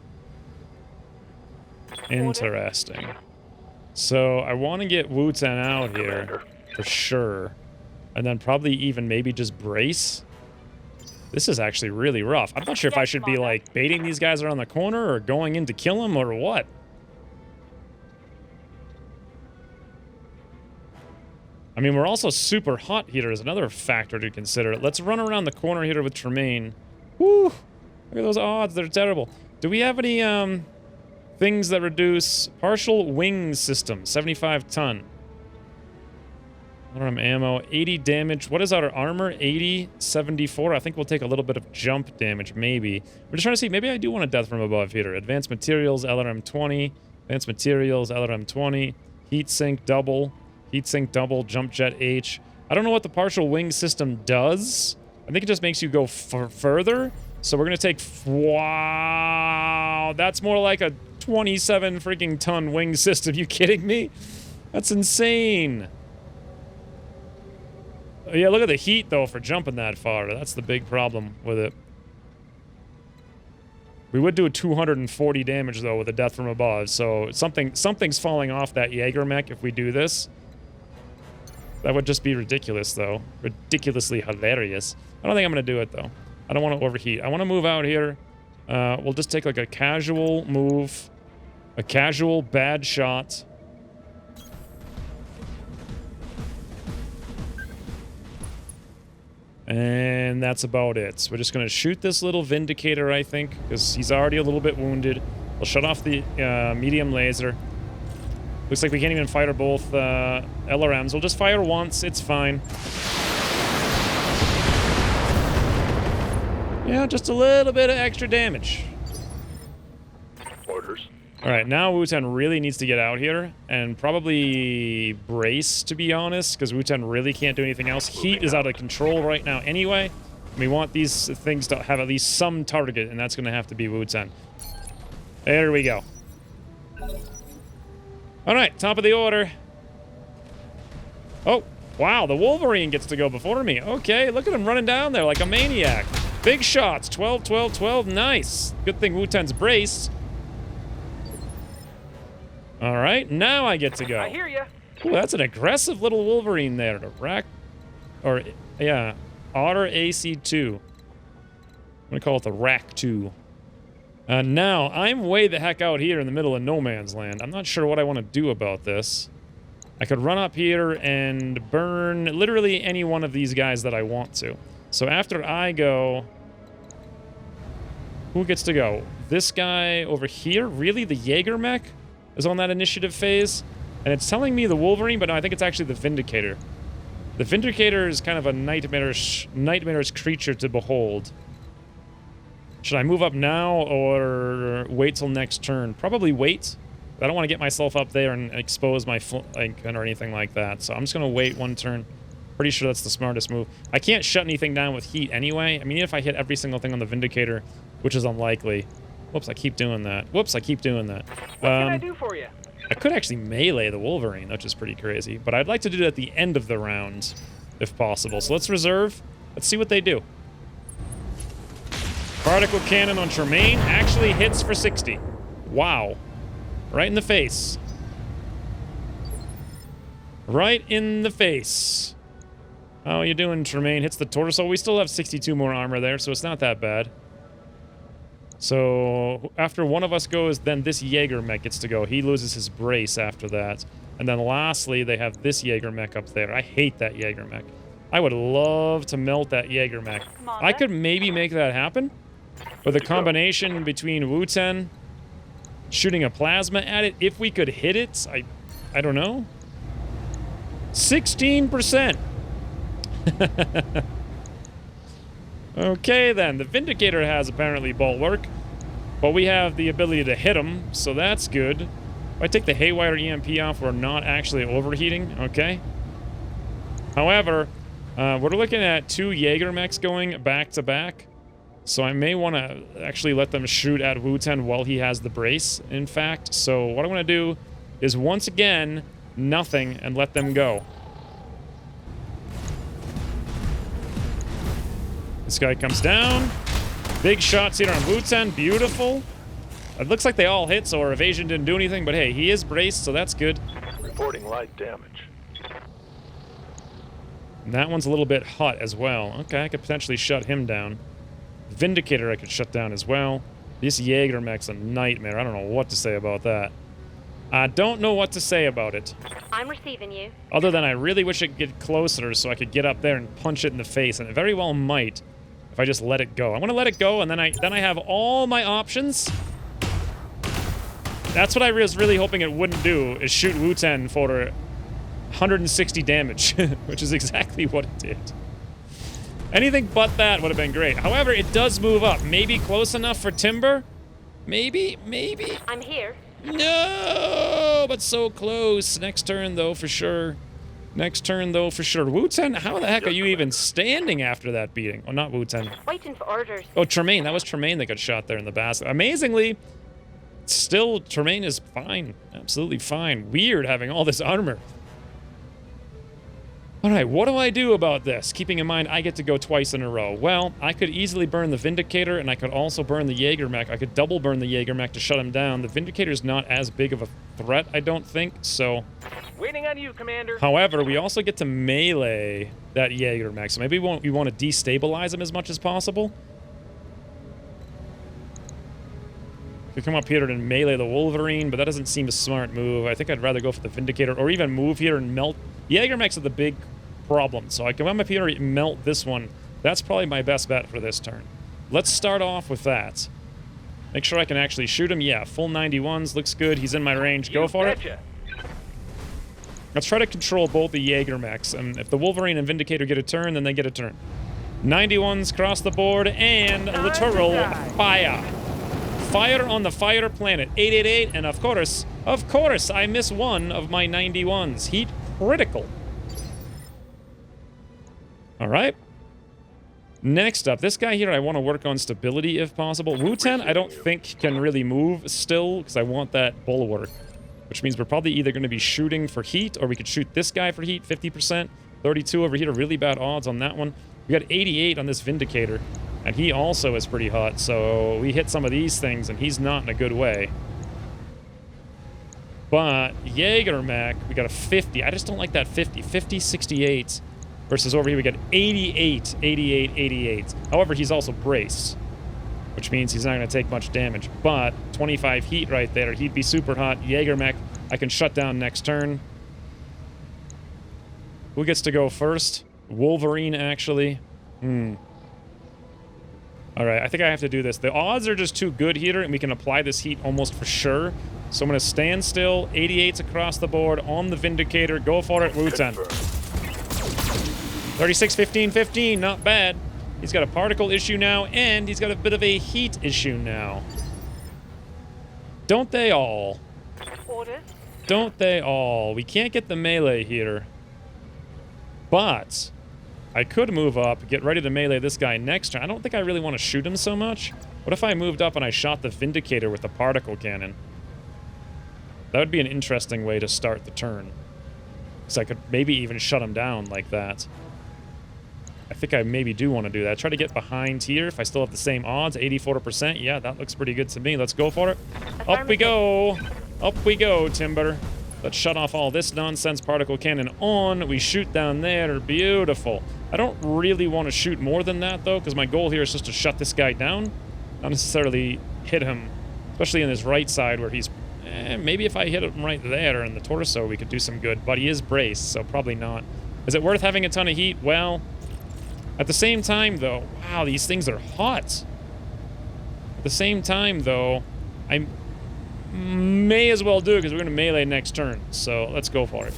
Interesting. So I want to get Wu-Ten out here for sure. And then probably even maybe just brace. This is actually really rough. I'm not sure if I should be like baiting these guys around the corner or going in to kill them or what. I mean, we're also super hot here is another factor to consider. Let's run around the corner here with Tremaine. Woo! Look at those odds. They're terrible. Do we have any things that reduce partial wing system? 75 ton. Ammo, 80 damage. What is our armor? 80, 74. I think we'll take a little bit of jump damage, maybe. We're just trying to see. Maybe I do want a death from above here. Advanced materials, LRM 20. Advanced materials, LRM 20. Heat sink double. Heat sink double. Jump jet H. I don't know what the partial wing system does. I think it just makes you go further. So we're going to take... Wow. That's more like a 27 freaking ton wing system. You kidding me? That's insane. Yeah, look at the heat, though, for jumping that far. That's the big problem with it. We would do a 240 damage, though, with a death from above. So something's falling off that Jaeger mech if we do this. That would just be ridiculous, though. Ridiculously hilarious. I don't think I'm going to do it, though. I don't want to overheat. I want to move out here. We'll just take, like, a casual move. A casual bad shot. And that's about it. So we're just going to shoot this little Vindicator, I think, because he's already a little bit wounded. We'll shut off the medium laser. Looks like we can't even fire both LRMs. We'll just fire once. It's fine. Yeah, just a little bit of extra damage. Orders. All right, now Wu-Ten really needs to get out here and probably brace, to be honest, because Wu-Ten really can't do anything else. Heat is out of control right now anyway. We want these things to have at least some target, and that's going to have to be Wu-Ten. There we go. All right, top of the order. Oh, wow, the Wolverine gets to go before me. Okay, look at him running down there like a maniac. Big shots, 12, 12, 12, nice. Good thing Wu-Ten's braced. All right, now I get to go. I hear you. Ooh, that's an aggressive little Wolverine there. Yeah, Otter AC2. I'm gonna call it the Rack 2. Now, I'm way the heck out here in the middle of no man's land. I'm not sure what I want to do about this. I could run up here and burn literally any one of these guys that I want to. So after I go... Who gets to go? This guy over here? Really? The Jaeger mech is on that initiative phase? And it's telling me the Wolverine, but no, I think it's actually the Vindicator. The Vindicator is kind of a nightmarish creature to behold. Should I move up now or wait till next turn? Probably wait. I don't want to get myself up there and expose my flank or anything like that. So I'm just going to wait one turn. Pretty sure that's the smartest move. I can't shut anything down with heat anyway. I mean, even if I hit every single thing on the Vindicator, which is unlikely. Whoops, I keep doing that. Whoops, I keep doing that. What can I do for you? I could actually melee the Wolverine, which is pretty crazy. But I'd like to do it at the end of the round, if possible. So let's reserve. Let's see what they do. Particle cannon on Tremaine actually hits for 60. Wow. Right in the face. Right in the face. How are you doing, Tremaine? Hits the torso. We still have 62 more armor there, so it's not that bad. So after one of us goes, then this Jaeger mech gets to go. He loses his brace after that. And then lastly, they have this Jaeger mech up there. I hate that Jaeger mech. I would love to melt that Jaeger mech. I could maybe make that happen. With a combination between Wu-Ten shooting a plasma at it, if we could hit it, I don't know. 16%. Okay, then. The Vindicator has apparently bulwark, but we have the ability to hit him, so that's good. If I take the Haywire EMP off, we're not actually overheating. Okay. However, we're looking at 2 Jaeger mechs going back to back, so I may want to actually let them shoot at Wu-Ten while he has the brace, in fact. So what I want to do is, once again, nothing and let them go. This guy comes down. Big shots here on Wu-Ten. Beautiful. It looks like they all hit, so our evasion didn't do anything, but hey, he is braced, so that's good. Reporting light damage. And that one's a little bit hot as well. Okay, I could potentially shut him down. Vindicator I could shut down as well. This Jaeger mech's a nightmare. I don't know what to say about that. I don't know what to say about it. I'm receiving you. Other than I really wish it could get closer so I could get up there and punch it in the face, and it very well might if I just let it go. I want to let it go, and then I have all my options. That's what I was really hoping it wouldn't do, is shoot Wu-Ten for 160 damage, which is exactly what it did. Anything but that would have been great. However, it does move up. Maybe close enough for Timber? Maybe? I'm here. No, but so close. Next turn, though, for sure. Next turn, though, for sure. Wu-Ten, how the heck are you even standing after that beating? Oh, not Wu-Ten. Waiting for orders. Oh, Tremaine. That was Tremaine that got shot there in the basket. Amazingly, still, Tremaine is fine. Absolutely fine. Weird having all this armor. All right, what do I do about this? Keeping in mind, I get to go twice in a row. Well, I could easily burn the Vindicator, and I could also burn the Jaeger mech. I could double burn the Jaeger mech to shut him down. The Vindicator's not as big of a threat, I don't think, so... Waiting on you, Commander. However, we also get to melee that Jaeger mech, so maybe we want to destabilize him as much as possible. Could come up here and melee the Wolverine, but that doesn't seem a smart move. I think I'd rather go for the Vindicator, or even move here and melt... Jaeger mechs are the big problem, so I can come up here and melt this one. That's probably my best bet for this turn. Let's start off with that. Make sure I can actually shoot him. Yeah, full 91s. Looks good. He's in my range. Go for it. Let's try to control both the Jaeger mechs. And if the Wolverine and Vindicator get a turn, then they get a turn. 91s across the board, and literal fire. Fire on the fire planet. 888, and of course, I miss one of my 91s. Heat critical. All right. Next up, this guy here, I want to work on stability if possible. Wu-Ten, I don't think can really move still, because I want that bulwark. Which means we're probably either going to be shooting for heat, or we could shoot this guy for heat, 50%. 32 over here, really bad odds on that one. We got 88 on this Vindicator, and he also is pretty hot, so we hit some of these things, and he's not in a good way. But Jaeger mech, we got a 50. I just don't like that 50. 50, 68. Versus over here, we got 88, 88, 88. However, he's also braced, which means he's not going to take much damage. But 25 heat right there. He'd be super hot. Jaeger mech, I can shut down next turn. Who gets to go first? Wolverine, actually. All right, I think I have to do this. The odds are just too good here, and we can apply this heat almost for sure. So I'm going to stand still. 88s across the board on the Vindicator. Go for it, Wu-Ten. 36, 15, 15. Not bad. He's got a particle issue now, and he's got a bit of a heat issue now. Don't they all? Orders. Don't they all? We can't get the melee here. But I could move up, get ready to melee this guy next turn. I don't think I really want to shoot him so much. What if I moved up and I shot the Vindicator with the particle cannon? That would be an interesting way to start the turn. Because I could maybe even shut him down like that. I think I maybe do want to do that. Try to get behind here if I still have the same odds. 84%. Yeah, that looks pretty good to me. Let's go for it. Up we go. Up we go, Timber. Let's shut off all this nonsense. Particle cannon on. We shoot down there. Beautiful. I don't really want to shoot more than that, though, because my goal here is just to shut this guy down. Not necessarily hit him, especially in his right side where he's... maybe if I hit him right there in the torso, we could do some good. But he is braced, so probably not. Is it worth having a ton of heat? Well, at the same time, though... Wow, these things are hot. At the same time, though, I may as well do it because we're going to melee next turn. So let's go for it.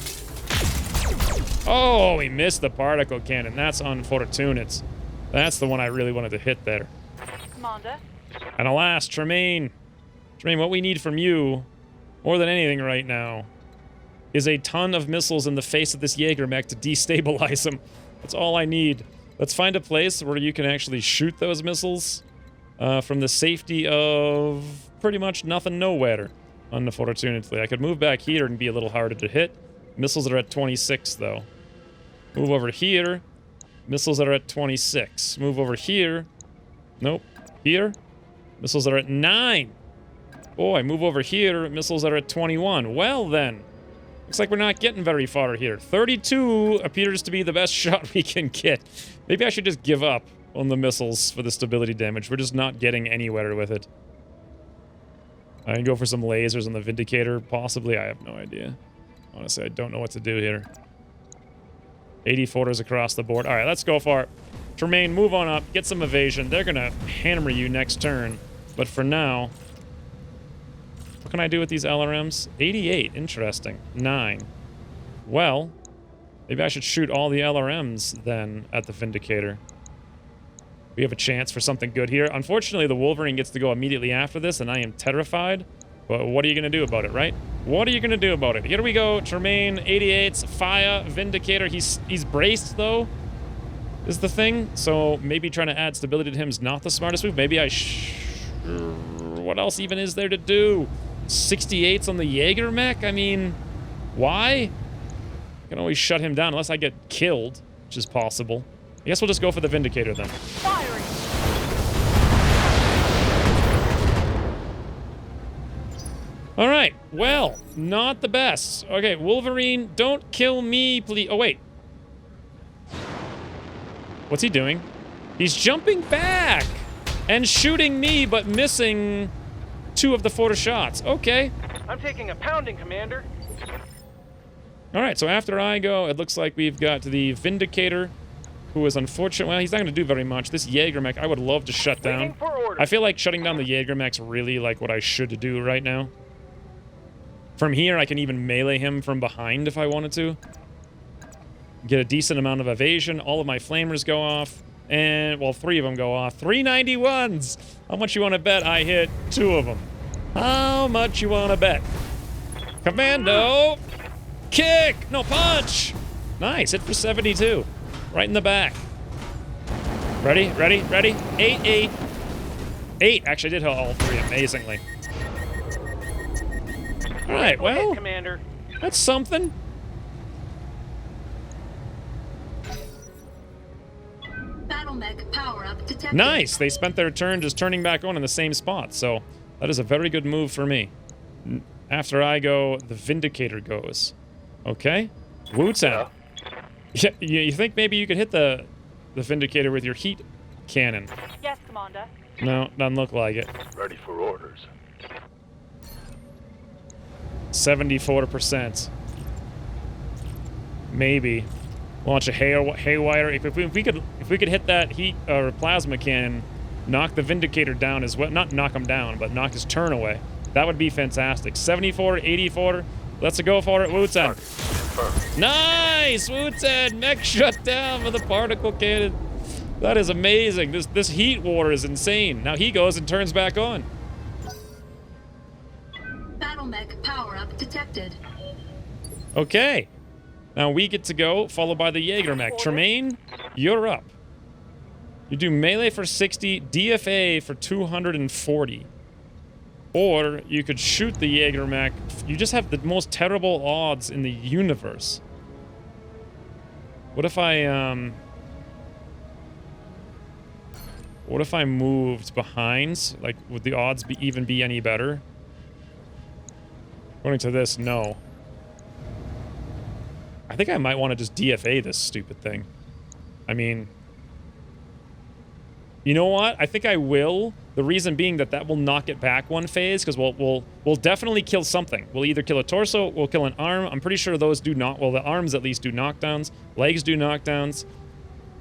Oh, we missed the particle cannon. That's unfortunate. That's the one I really wanted to hit there. Commander. And alas, Tremaine. Tremaine, what we need from you, more than anything right now, is a ton of missiles in the face of this Jaeger mech to destabilize him. That's all I need. Let's find a place where you can actually shoot those missiles from the safety of pretty much nothing nowhere, unfortunately. I could move back here and be a little harder to hit. Missiles are at 26, though. Move over here. Missiles are at 26. Move over here. Nope. Here. Missiles are at 9. Boy, move over here. Missiles are at 21. Well, then. Looks like we're not getting very far here. 32 appears to be the best shot we can get. Maybe I should just give up on the missiles for the stability damage. We're just not getting anywhere with it. I can go for some lasers on the Vindicator, possibly. I have no idea. Honestly, I don't know what to do here. 84ers across the board. All right, let's go for it. Tremaine, move on up. Get some evasion. They're going to hammer you next turn. But for now... What can I do with these LRMs? 88. Interesting. 9. Well, maybe I should shoot all the LRMs then at the Vindicator. We have a chance for something good here. Unfortunately, the Wolverine gets to go immediately after this, and I am terrified. But what are you going to do about it, right? What are you going to do about it? Here we go. Tremaine, 88s, fire, Vindicator. He's braced, though, is the thing. So maybe trying to add stability to him is not the smartest move. Maybe I... What else even is there to do? 68s on the Jaeger mech? I mean, why? I can always shut him down unless I get killed, which is possible. I guess we'll just go for the Vindicator then. Firing. All right. Well, not the best. Okay, Wolverine, don't kill me, please. Oh, wait. What's he doing? He's jumping back and shooting me, but missing 2 of the 4 shots. Okay. I'm taking a pounding, Commander. All right, so after I go, it looks like we've got the Vindicator, who is unfortunate. Well, he's not going to do very much. This Jaeger mech, I would love to shut down. Waiting for orders. I feel like shutting down the Jaeger mech's really like what I should do right now. From here, I can even melee him from behind if I wanted to. Get a decent amount of evasion. All of my flamers go off. And, well, 3 of them go off. 391s! How much you want to bet I hit 2 of them? How much you want to bet? Commando! Kick! No, punch! Nice, hit for 72. Right in the back. Ready, ready, ready. 8, 8. 8 actually did hit all 3 amazingly. Alright, well, Commander. that's something. BattleMech power-up detected. Nice! They spent their turn just turning back on in the same spot, so that is a very good move for me. After I go, the Vindicator goes. Okay. Wu-Tang. Yeah, you think maybe you could hit the Vindicator with your heat cannon? Yes, Commander. No, doesn't look like it. Ready for orders. 74%. Maybe. Launch a haywire. If we could hit that heat or plasma cannon, knock the Vindicator down as well. Not knock him down, but knock his turn away. That would be fantastic. 74, 84. Let's go for it, Wu-Tang. Nice! Wu-Tang! Mech shut down with a particle cannon. That is amazing. This heat war is insane. Now he goes and turns back on. BattleMech power-up detected. Okay. Now we get to go, followed by the Jaeger mech. Tremaine, you're up. You do melee for 60, DFA for 240. Or you could shoot the Jaeger mech. You just have the most terrible odds in the universe. What if I moved behind? Like, would the odds even be any better? According to this, no. I think I might want to just DFA this stupid thing. I mean, you know what? I think I will. The reason being that will knock it back one phase, because we'll definitely kill something. We'll either kill a torso, we'll kill an arm. I'm pretty sure those do not. Well, the arms at least do knockdowns. Legs do knockdowns.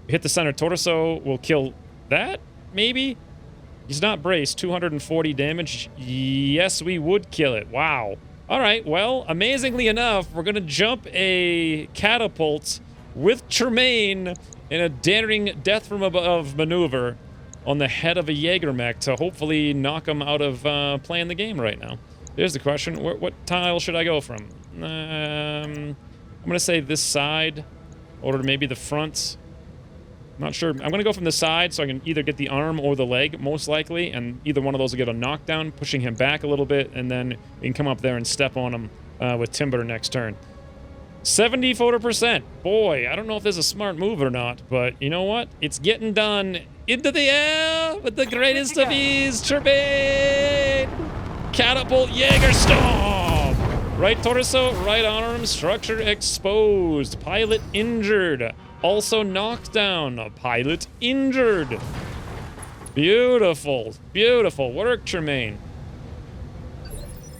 Hit the center torso, we'll kill that. Maybe. He's not braced. 240 damage. Yes, we would kill it. Wow. All right, well, amazingly enough, we're going to jump a catapult with Tremaine in a daring death from above maneuver on the head of a Jaeger mech to hopefully knock him out of playing the game right now. Here's the question. What tile should I go from? I'm going to say this side or maybe the front. I'm not sure. I'm going to go from the side so I can either get the arm or the leg, most likely, and either one of those will get a knockdown, pushing him back a little bit, and then we can come up there and step on him with Timber next turn. 74%. Boy, I don't know if this is a smart move or not, but you know what? It's getting done. Into the air with the greatest of ease. Tremaine! Catapult Jaeger Stomp! Right torso, right arm, structure exposed. Pilot injured. Also knocked down. A pilot injured. Beautiful. Beautiful work, Tremaine.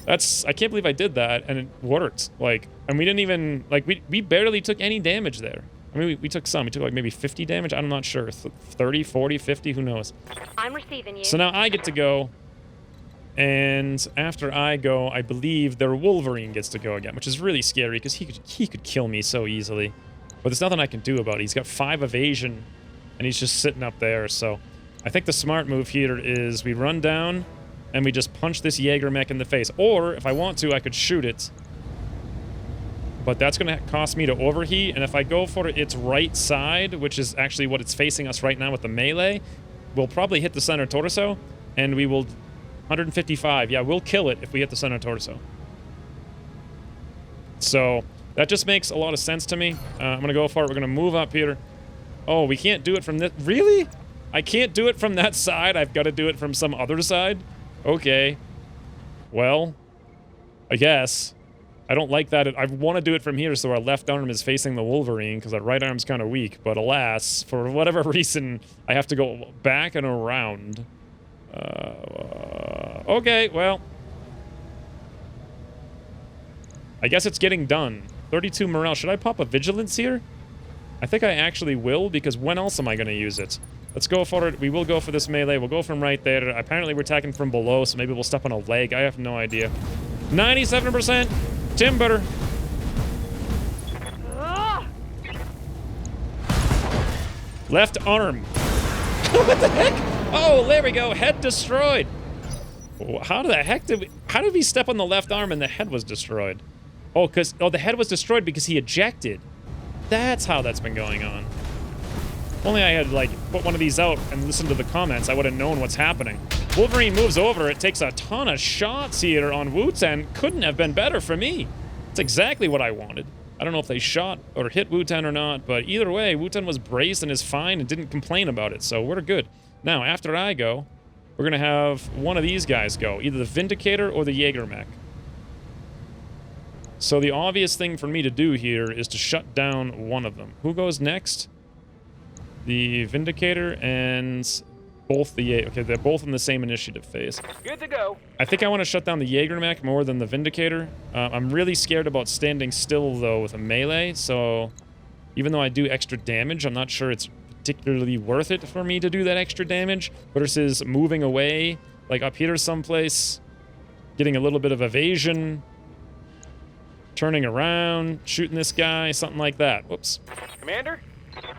I can't believe I did that, and it worked. Like, and we didn't even, like, we barely took any damage there. I mean, we took some. We took, like, maybe 50 damage? I'm not sure. 30, 40, 50, who knows? I'm receiving you. So now I get to go, and after I go, I believe their Wolverine gets to go again, which is really scary, because he could kill me so easily. But there's nothing I can do about it. He's got 5 evasion, and he's just sitting up there, so I think the smart move here is we run down, and we just punch this Jaeger mech in the face. Or, if I want to, I could shoot it. But that's going to cost me to overheat, and if I go for its right side, which is actually what it's facing us right now with the melee, we'll probably hit the center torso, and we will... 155. Yeah, we'll kill it if we hit the center torso. So, that just makes a lot of sense to me. I'm going to go for it. We're going to move up here. Oh, we can't do it from this... Really? I can't do it from that side. I've got to do it from some other side? Okay. Well, I guess. I don't like that. I want to do it from here so our left arm is facing the Wolverine because our right arm's kind of weak. But alas, for whatever reason, I have to go back and around. Okay, well. I guess it's getting done. 32 morale. Should I pop a vigilance here? I think I actually will, because when else am I going to use it? Let's go for it. We will go for this melee. We'll go from right there. Apparently we're attacking from below, so maybe we'll step on a leg. I have no idea. 97% timber. Left arm. What the heck? Oh, there we go. Head destroyed. How did we step on the left arm and the head was destroyed? Oh, the head was destroyed because he ejected. That's how that's been going on. If only I had, like, put one of these out and listened to the comments, I would have known what's happening. Wolverine moves over. It takes a ton of shots here on Wu-Ten. Couldn't have been better for me. It's exactly what I wanted. I don't know if they shot or hit Wu-Ten or not, but either way, Wu-Ten was braced and is fine and didn't complain about it, so we're good. Now, after I go, we're going to have one of these guys go, either the Vindicator or the Jaeger Mech. So the obvious thing for me to do here is to shut down one of them. Who goes next? The Vindicator and both the Jaeger. Okay, they're both in the same initiative phase. Good to go. I think I want to shut down the Jaeger Mech more than the Vindicator. I'm really scared about standing still, though, with a melee, so even though I do extra damage, I'm not sure it's particularly worth it for me to do that extra damage versus moving away, like up here someplace, getting a little bit of evasion, turning around, shooting this guy, something like that. Whoops. Commander? How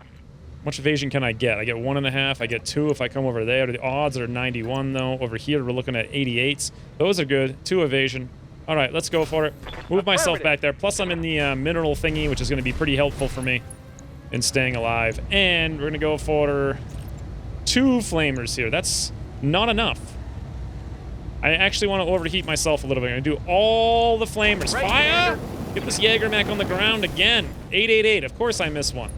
much evasion can I get? I get 1.5. I get 2 if I come over there. The odds are 91, though. Over here, we're looking at 88s. Those are good. 2 evasion. All right, let's go for it. Move myself back there. Plus, I'm in the mineral thingy, which is going to be pretty helpful for me in staying alive. And we're going to go for 2 flamers here. That's not enough. I actually want to overheat myself a little bit. I'm going to do all the flamers. Right, Fire! Get this Jaeger Mech on the ground again. 888. Of course I miss one.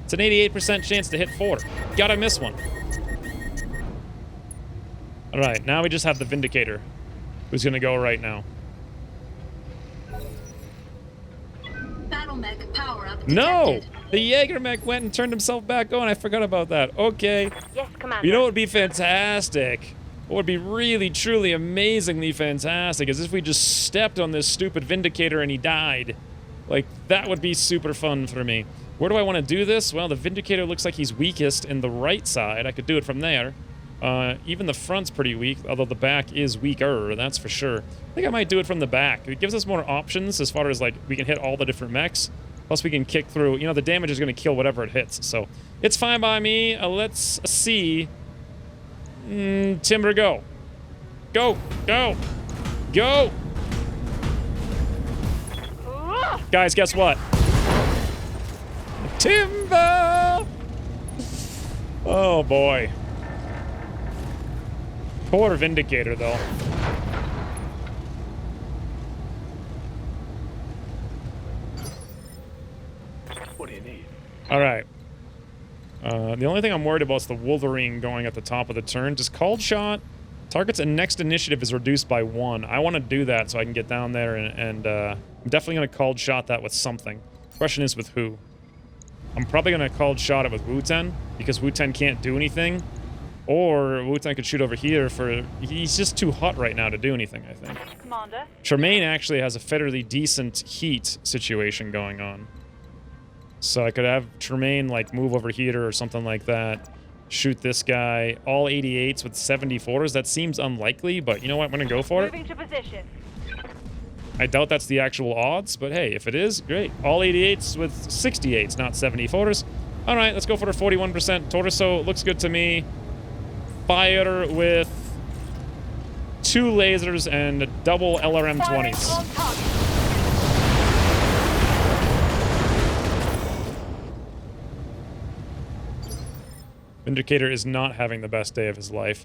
It's an 88% chance to hit 4. Gotta miss one. All right, now we just have the Vindicator, who's going to go right now. BattleMech power up detected. No! The Jaeger Mech went and turned himself back on. I forgot about that. Okay. Yes, Commander. You know what would be fantastic? What would be really, truly, amazingly fantastic is if we just stepped on this stupid Vindicator and he died. Like, that would be super fun for me. Where do I want to do this? Well, the Vindicator looks like he's weakest in the right side. I could do it from there. Even the front's pretty weak, although the back is weaker, that's for sure. I think I might do it from the back. It gives us more options as far as, like, we can hit all the different mechs. Plus, we can kick through. You know, the damage is going to kill whatever it hits. So, it's fine by me. Let's see. Timber, go. Go. Go. Go. Guys, guess what? Timber! Oh, boy. Poor Vindicator, though. What do you need? All right. The only thing I'm worried about is the Wolverine going at the top of the turn. Just called shot. Targets and next initiative is reduced by 1. I want to do that so I can get down there and I'm definitely going to called shot that with something. Question is with who? I'm probably going to called shot it with Wu-Ten because Wu-Ten can't do anything. Or Wu-Ten could shoot over here for... He's just too hot right now to do anything, I think. Commander. Tremaine actually has a fairly decent heat situation going on. So I could have Tremaine, like, move over here or something like that. Shoot this guy. All 88s with 74s. That seems unlikely, but you know what? I'm going to go for it. Moving to position. I doubt that's the actual odds, but hey, if it is, great. All 88s with 68s, not 74s. All right, let's go for a 41% torso. Looks good to me. Fire with 2 lasers and double LRM 20s. On target. Vindicator is not having the best day of his life.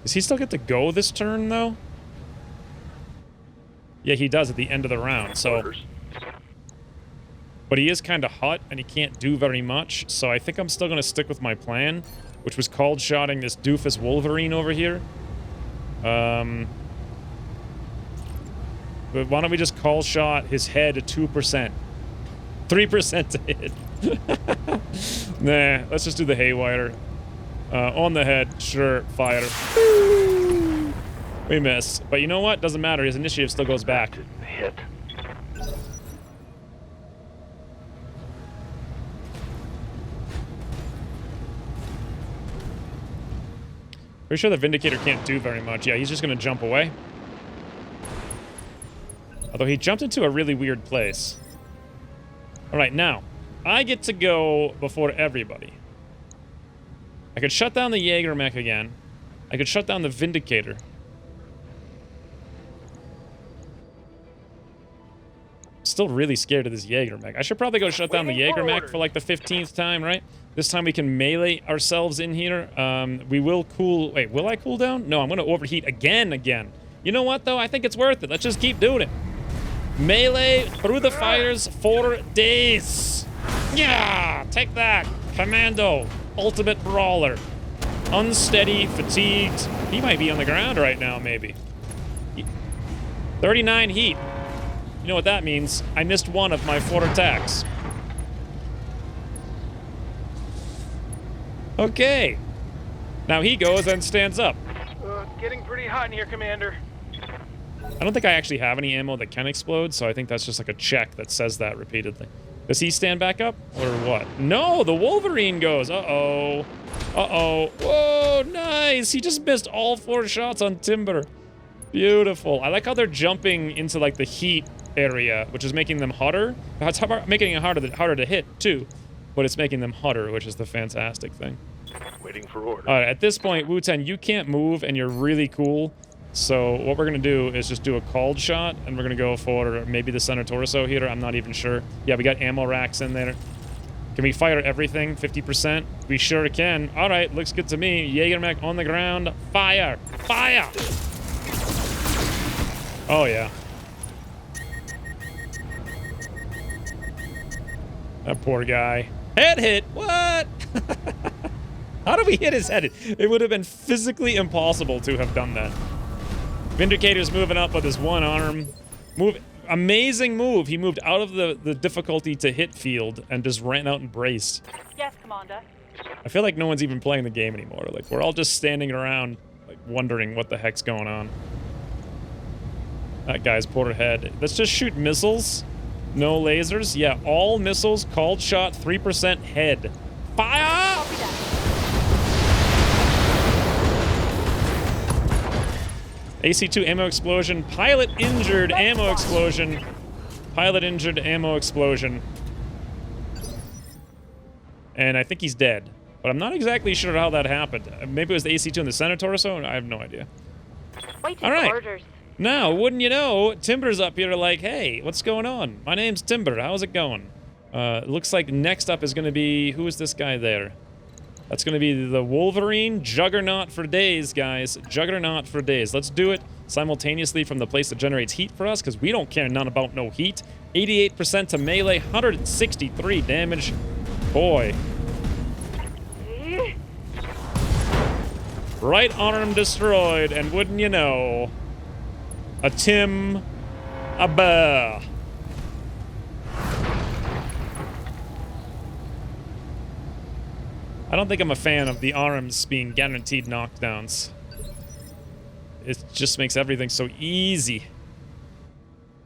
Does he still get to go this turn, though? Yeah, he does at the end of the round, so... But he is kind of hot, and he can't do very much, so I think I'm still going to stick with my plan, which was called shotting this doofus Wolverine over here. But why don't we just call shot his head at 2%? 3% to hit. Nah, let's just do the haywire. On the head, sure, fire. We miss. But you know what? Doesn't matter. His initiative still goes back. Hit. Pretty sure the Vindicator can't do very much. Yeah, he's just gonna jump away. Although he jumped into a really weird place. Alright, now, I get to go before everybody. I could shut down the Jaeger mech again. I could shut down the Vindicator. Still really scared of this Jaeger mech. I should probably go shut down the Jaeger mech for like the 15th time, right? This time we can melee ourselves in here. We will cool... Wait, will I cool down? No, I'm going to overheat again. You know what, though? I think it's worth it. Let's just keep doing it. Melee through the fires for days. Yeah! Take that. Commando. Ultimate brawler. Unsteady, fatigued. He might be on the ground right now, maybe. 39 heat. You know what that means? I missed one of my 4 attacks. Okay. Now he goes and stands up. Getting pretty hot in here, Commander. I don't think I actually have any ammo that can explode, so I think that's just like a check that says that repeatedly. Does he stand back up, or what? No, the Wolverine goes. Uh-oh. Uh-oh. Whoa, nice. He just missed all 4 shots on Timber. Beautiful. I like how they're jumping into, like, the heat area, which is making them hotter. It's making it harder to hit, too. But it's making them hotter, which is the fantastic thing. Waiting for orders. All right, at this point, Wu-Ten, you can't move, and you're really cool. So what we're going to do is just do a called shot, and we're going to go for maybe the center torso here. I'm not even sure. Yeah, we got ammo racks in there. Can we fire everything? 50%? We sure can. All right, looks good to me. Jaeger mech on the ground. Fire! Fire! Oh, yeah. That poor guy. Head hit! What? How did we hit his head? It would have been physically impossible to have done that. Vindicator's moving up with his one arm. Amazing move. He moved out of the difficulty to hit field and just ran out and braced. Yes, Commander. I feel like no one's even playing the game anymore. Like, we're all just standing around, like, wondering what the heck's going on. That guy's poor head. Let's just shoot missiles. No lasers. Yeah, all missiles, called shot, 3% head. Fire! Copy that. AC2 ammo explosion. Pilot injured ammo explosion. Pilot injured ammo explosion. And I think he's dead. But I'm not exactly sure how that happened. Maybe it was the AC2 in the center torso? I have no idea. Waiting All right. for orders. Now, wouldn't you know, Timber's up here like, hey, what's going on? My name's Timber. How's it going? Looks like next up is going to be... Who is this guy there? That's going to be the Wolverine. Juggernaut for days, guys. Juggernaut for days. Let's do it simultaneously from the place that generates heat for us, because we don't care none about no heat. 88% to melee, 163 damage. Boy. Right arm destroyed, and wouldn't you know, a Tim, a bear. I don't think I'm a fan of the arms being guaranteed knockdowns. It just makes everything so easy.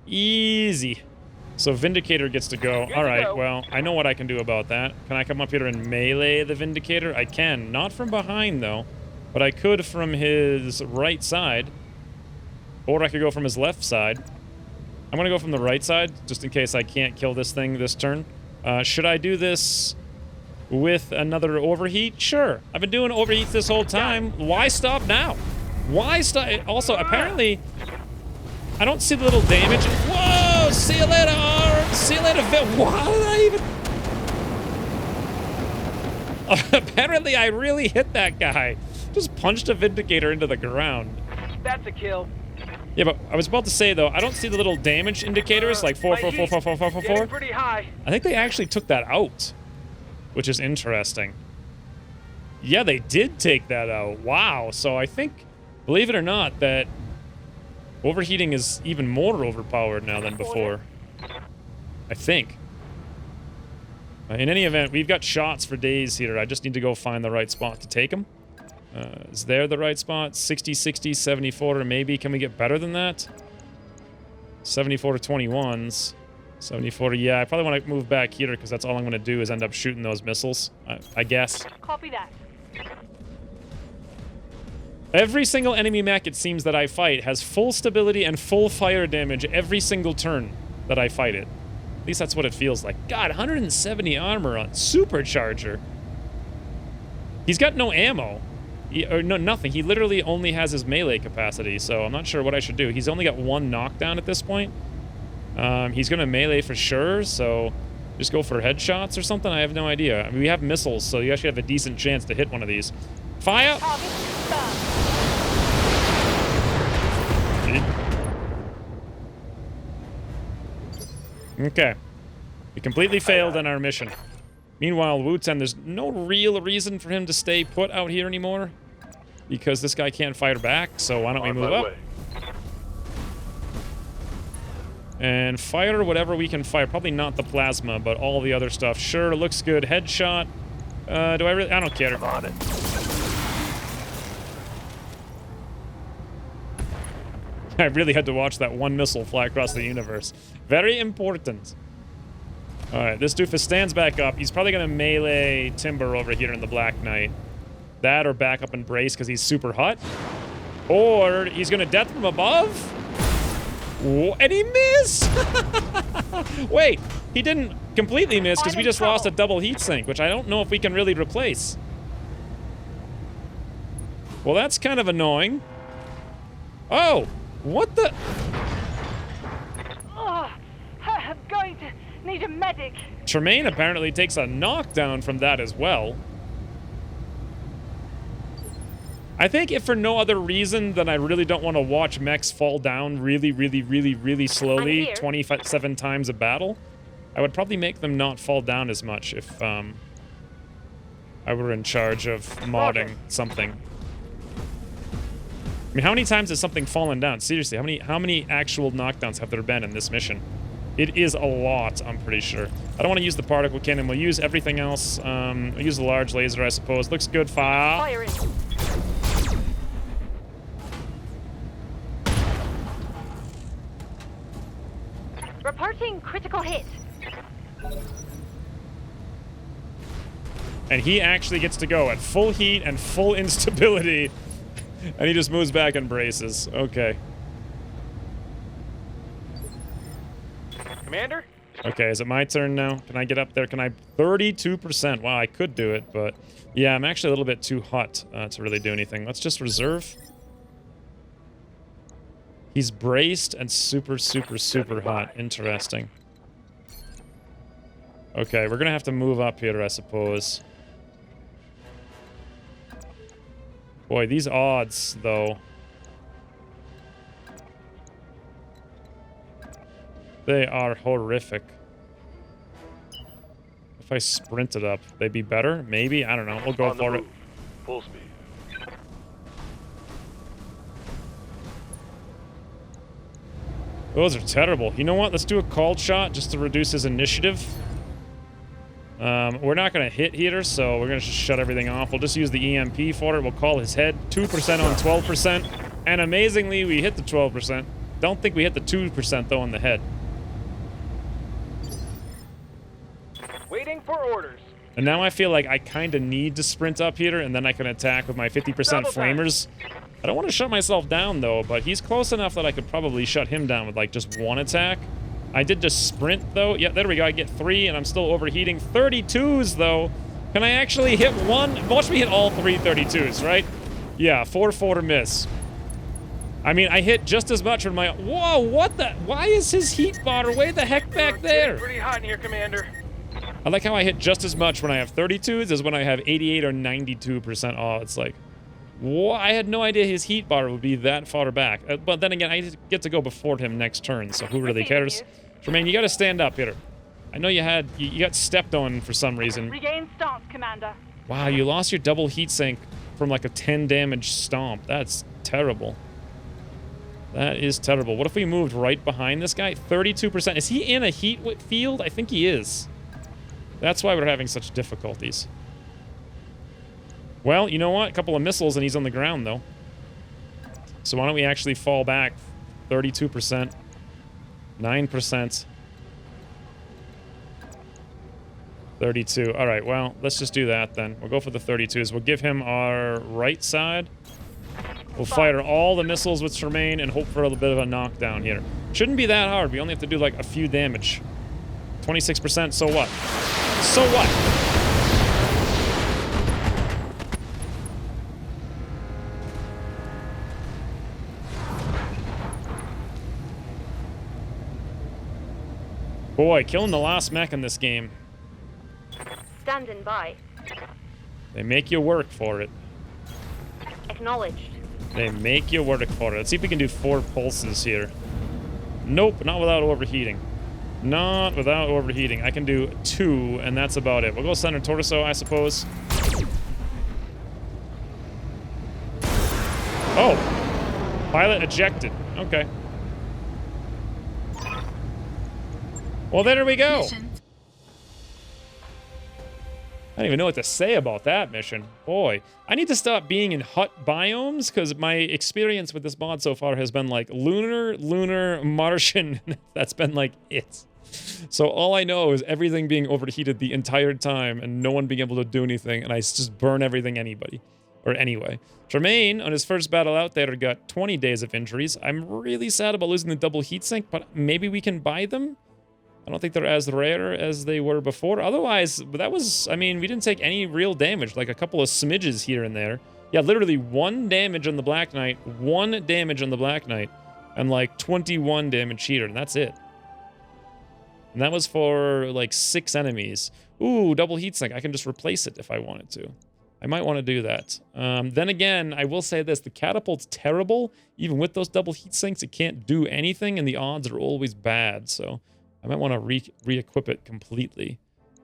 Easy. So Vindicator gets to go. All right, well, I know what I can do about that. Can I come up here and melee the Vindicator? I can. Not from behind, though. But I could from his right side. Or I could go from his left side. I'm going to go from the right side, just in case I can't kill this thing this turn. Should I do this with another overheat? Sure. I've been doing overheats this whole time. Why stop now? Why stop? Also, apparently, I don't see the little damage. Whoa! See you later, arm! See you later, Why did I even... Apparently, I really hit that guy. Just punched a Vindicator into the ground. That's a kill. Yeah, but I was about to say, though, I don't see the little damage indicators, like 4, 4, 4, 4, 4, 4, 4, 4. Pretty high. I think they actually took that out, which is interesting. Yeah, they did take that out. Wow. So I think, believe it or not, that overheating is even more overpowered now than before. I think. In any event, we've got shots for days here. I just need to go find the right spot to take them. Is there the right spot? 60, 60, 74, or maybe. Can we get better than that? 74 to 21s. 74, yeah, I probably want to move back here because that's all I'm going to do is end up shooting those missiles, I guess. Copy that. Every single enemy mech, it seems, that I fight has full stability and full fire damage every single turn that I fight it. At least that's what it feels like. God, 170 armor on Supercharger. He's got no ammo. Or no, nothing. He literally only has his melee capacity, so I'm not sure what I should do. He's only got one knockdown at this point. He's going to melee for sure, so just go for headshots or something? I have no idea. I mean, we have missiles, so you actually have a decent chance to hit one of these. Fire! Okay. We completely failed in our mission. Meanwhile, Wu-Ten, there's no real reason for him to stay put out here anymore, because this guy can't fire back, so why don't we move up? And fire whatever we can fire. Probably not the plasma, but all the other stuff. Sure, looks good. Headshot. Do I really? I don't care. I'm on it. I really had to watch that one missile fly across the universe. Very important. Alright, this doofus stands back up. He's probably going to melee Timber over here in the Black Knight. That or back up and brace because he's super hot. Or he's going to death from above. Whoa, and he missed! Wait, he didn't completely miss because we just lost a double heat sink, which I don't know if we can really replace. Well, that's kind of annoying. Oh, what the? Oh, I'm going to need a medic. Tremaine apparently takes a knockdown from that as well. I think if for no other reason than I really don't want to watch mechs fall down really slowly 27 times a battle, I would probably make them not fall down as much if I were in charge of modding something. I mean, how many times has something fallen down? Seriously, how many actual knockdowns have there been in this mission? It is a lot, I'm pretty sure. I don't want to use the particle cannon. We'll use everything else. We'll use the large laser, I suppose. Looks good. Fire. Firing. Reporting critical hit. And he actually gets to go at full heat and full instability. And he just moves back and braces. Okay. Commander? Okay, is it my turn now? Can I get up there? Can I? 32%. Wow, I could do it, but yeah, I'm actually a little bit too hot to really do anything. Let's just reserve. He's braced and super hot. Interesting. Okay, we're gonna have to move up here, I suppose. Boy, these odds, though. They are horrific. If I sprinted up, they'd be better? Maybe? I don't know. We'll go for it. Full speed. Those are terrible. You know what? Let's do a called shot just to reduce his initiative. We're not going to hit here, so we're going to just shut everything off. We'll just use the EMP for it. We'll call his head. 2% on 12%. And amazingly, we hit the 12%. Don't think we hit the 2%, though, on the head. Waiting for orders. And now I feel like I kind of need to sprint up here, and then I can attack with my 50% flamers. I don't want to shut myself down, though, but he's close enough that I could probably shut him down with, like, just one attack. I did just sprint, though. Yeah, there we go. I get 3, and I'm still overheating. 32s, though. Can I actually hit one? Watch me hit all 3 32s, right? Yeah, 4 to miss. I mean, I hit just as much with my... Whoa, what the... Why is his heat bar way the heck back there? It's pretty hot in here, Commander. I like how I hit just as much when I have 32s as when I have 88 or 92%. Oh, it's like... Whoa, I had no idea his heat bar would be that far back. But then again, I get to go before him next turn, so who really cares? Tremaine, you gotta stand up here. I know you got stepped on for some reason. Regain stance, Commander. Wow, you lost your double heat sink from like a 10 damage stomp. That's terrible. That is terrible. What if we moved right behind this guy? 32%. Is he in a heat field? I think he is. That's why we're having such difficulties. Well, you know what? A couple of missiles and he's on the ground, though. So why don't we actually fall back? 32%. 9%. 32. All right, well, let's just do that then. We'll go for the 32s. We'll give him our right side. We'll fire all the missiles with Tremaine and hope for a little bit of a knockdown here. Shouldn't be that hard. We only have to do like a few damage. 26%, so what? So what? Boy, killing the last mech in this game. Standing by. They make you work for it. Acknowledged. They make you work for it. Let's see if we can do 4 pulses here. Nope, not without overheating. Not without overheating. I can do 2, and that's about it. We'll go center torso, I suppose. Oh! Pilot ejected. Okay. Well, there we go. Mission. I don't even know what to say about that mission. Boy, I need to stop being in hut biomes because my experience with this mod so far has been like lunar, Martian. That's been like it. So all I know is everything being overheated the entire time and no one being able to do anything, and I just burn everything anyway. Tremaine, on his first battle out there, got 20 days of injuries. I'm really sad about losing the double heatsink, but maybe we can buy them? I don't think they're as rare as they were before. Otherwise, that was, I mean, we didn't take any real damage, like a couple of smidges here and there. Yeah, literally 1 damage on the Black Knight, 1 damage on the Black Knight, and like 21 damage here, and that's it. And that was for like 6 enemies. Ooh, double heatsink. I can just replace it if I wanted to. I might want to do that. Then again, I will say this. The catapult's terrible. Even with those double heatsinks, it can't do anything, and the odds are always bad, so I might want to re-equip it completely.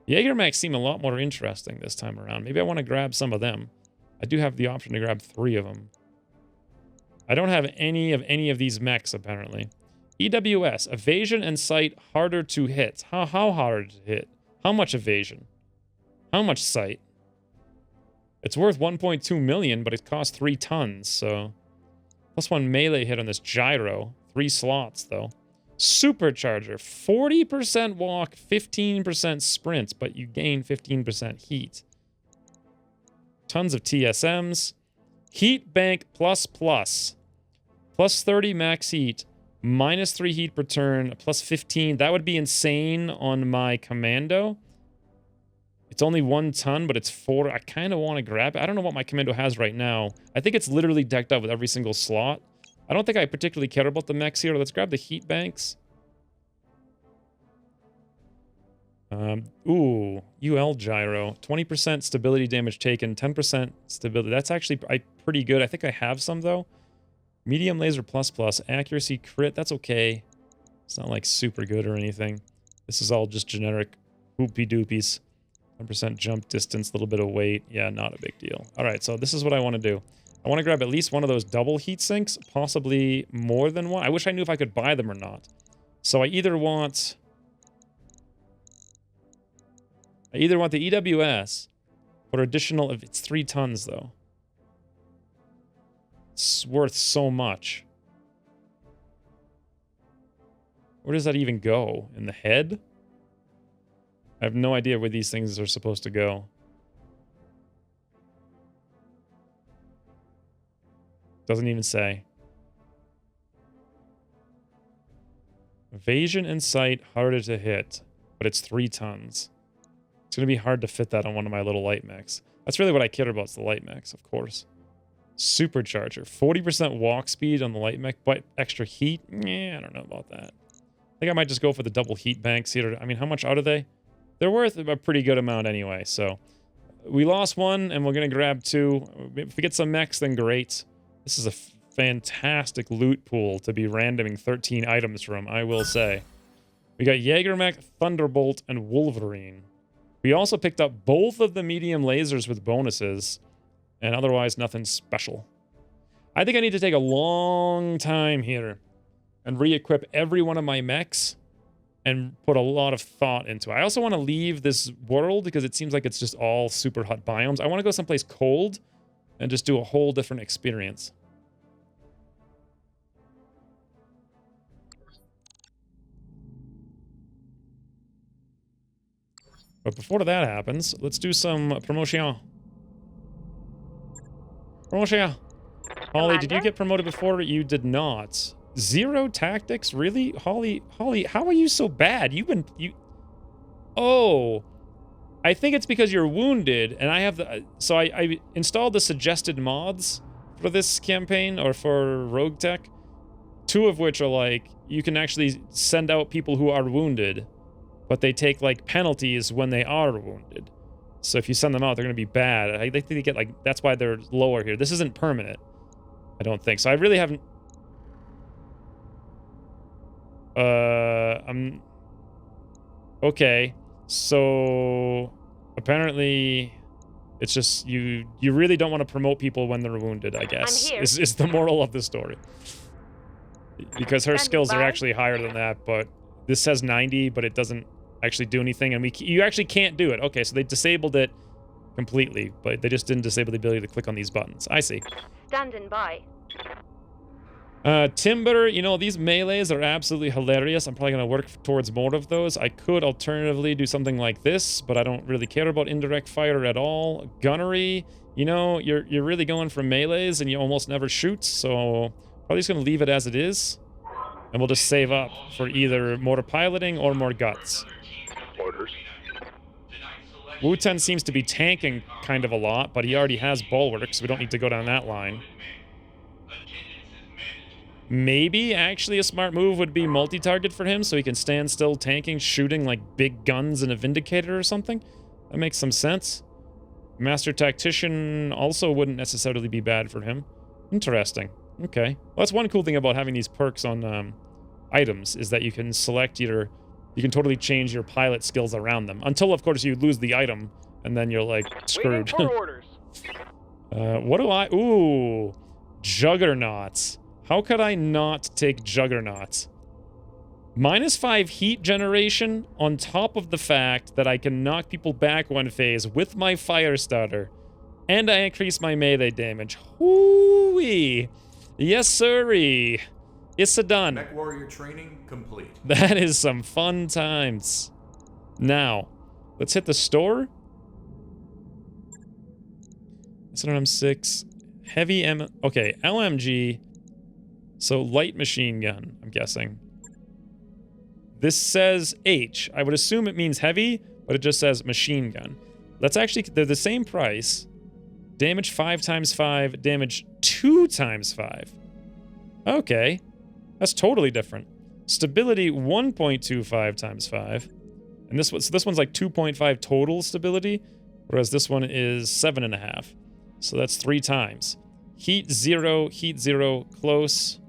Jägermechs seem a lot more interesting this time around. Maybe I want to grab some of them. I do have the option to grab 3 of them. I don't have any of these mechs, apparently. EWS, evasion and sight harder to hit. How hard to hit? How much evasion? How much sight? It's worth 1.2 million, but it costs 3 tons, so... +1 melee hit on this gyro. 3 slots, though. Supercharger, 40% walk, 15% sprint, but you gain 15% heat. Tons of TSMs. Heat bank plus. Plus 30 max heat. -3 heat per turn, plus 15. That would be insane on my commando. It's only 1 ton, but it's 4. I kind of want to grab it. I don't know what my commando has right now. I think it's literally decked out with every single slot. I don't think I particularly care about the mechs here. Let's grab the heat banks. Ooh, UL gyro. 20% stability damage taken, 10% stability. That's actually pretty good. I think I have some, though. Medium laser plus. Accuracy crit. That's okay. It's not, like, super good or anything. This is all just generic hoopy doopies. 10% jump distance, a little bit of weight. Yeah, not a big deal. All right, so this is what I want to do. I want to grab at least one of those double heat sinks, possibly more than one. I wish I knew if I could buy them or not. So I either want the EWS for additional, if it's 3 tons though. It's worth so much. Where does that even go? In the head? I have no idea where these things are supposed to go. Doesn't even say. Evasion and sight, harder to hit, but it's 3 tons. It's going to be hard to fit that on one of my little light mechs. That's really what I care about, is the light mechs, of course. Supercharger, 40% walk speed on the light mech, but extra heat? Yeah, I don't know about that. I think I might just go for the double heat banks here. I mean, how much are they? They're worth a pretty good amount anyway, so... We lost 1, and we're going to grab 2. If we get some mechs, then great. This is a fantastic loot pool to be randoming 13 items from, I will say. We got Jägermech, Thunderbolt, and Wolverine. We also picked up both of the medium lasers with bonuses, and otherwise nothing special. I think I need to take a long time here and re-equip every one of my mechs and put a lot of thought into it. I also want to leave this world because it seems like it's just all super hot biomes. I want to go someplace cold and just do a whole different experience. But before that happens, let's do some promotion. Promotion. Holly, did you Commander? get promoted before? You did not. 0 tactics? Really? Holly, how are you so bad? Oh. I think it's because you're wounded, and I have the... So I installed the suggested mods for this campaign, or for Roguetech. 2 of which are like, you can actually send out people who are wounded, but they take, like, penalties when they are wounded. So if you send them out, they're going to be bad. I think they get, like... That's why they're lower here. This isn't permanent. I don't think. So I really haven't... I'm... Okay. So... Apparently... It's just... You really don't want to promote people when they're wounded, I guess. I'm here. Is the moral of the story. Because her Standing skills are by. actually higher than that, but... This says 90, but it doesn't actually do anything, and you actually can't do it. Okay, so they disabled it completely, but they just didn't disable the ability to click on these buttons. I see. Standing by. Timber, you know, these melees are absolutely hilarious. I'm probably going to work towards more of those. I could alternatively do something like this, but I don't really care about indirect fire at all. Gunnery, you know, you're really going for melees and you almost never shoot, so probably just going to leave it as it is. And we'll just save up for either more piloting or more guts. Orders. Wu-Ten seems to be tanking kind of a lot, but he already has bulwarks, so we don't need to go down that line. Maybe, actually, a smart move would be multi-target for him, so he can stand still tanking, shooting, like, big guns and a Vindicator or something. That makes some sense. Master Tactician also wouldn't necessarily be bad for him. Interesting. Okay. Well, that's one cool thing about having these perks on items, is that you can select your... You can totally change your pilot skills around them. Until, of course, you lose the item, and then you're, like, screwed. Waiting for orders. What do I... Ooh. Juggernauts. How could I not take Juggernauts? -5 heat generation on top of the fact that I can knock people back one phase with my fire starter. And I increase my melee damage. Hoo-wee. Yes, sirree. It's a done. MechWarrior training complete. That is some fun times. Now, let's hit the store. SRM6. Heavy M... Okay, LMG. So, light machine gun, I'm guessing. This says H. I would assume it means heavy, but it just says machine gun. Let's actually... They're the same price. Damage 5 times 5. Damage 2 times 5. Okay. That's totally different. Stability 1.25 times 5. And so this one's like 2.5 total stability, whereas this one is 7.5. So that's 3 times. Heat 0, close.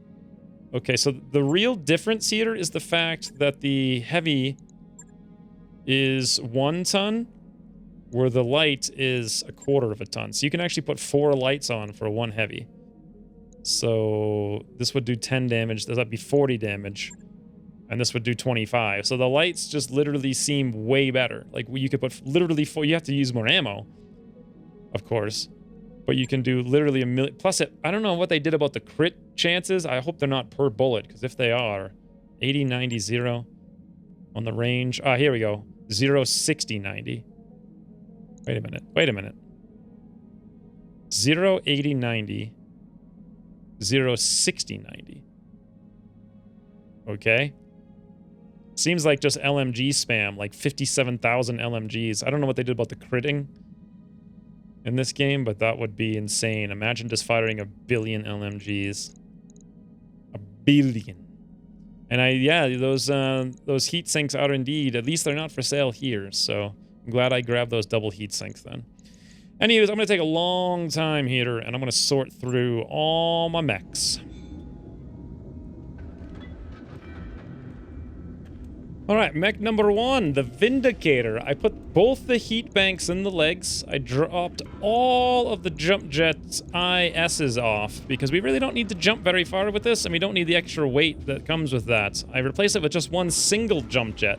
Okay, so the real difference here is the fact that the heavy is 1 ton, where the light is 1/4 of a ton. So you can actually put 4 lights on for 1 heavy. So this would do 10 damage. That'd be 40 damage. And this would do 25. So the lights just literally seem way better. Like, you could put literally 4... You have to use more ammo, of course. But you can do literally a million... Plus, I don't know what they did about the crit chances. I hope they're not per bullet, because if they are... 80, 90, 0 on the range. Ah, here we go. 0, 60, 90. Wait a minute. 0, 80, 90. 0, 60, 90. Okay. Seems like just LMG spam, like 57,000 LMGs. I don't know what they did about the critting in this game, but that would be insane. Imagine just firing 1 billion LMGs. 1 billion. And those heat sinks are indeed, at least they're not for sale here, so I'm glad I grabbed those double heat sinks then. Anyways, I'm going to take a long time here, and I'm going to sort through all my mechs. Alright, mech number 1, the Vindicator. I put both the heat banks in the legs. I dropped all of the jump jets ISs off, because we really don't need to jump very far with this, and we don't need the extra weight that comes with that. I replaced it with just 1 single jump jet.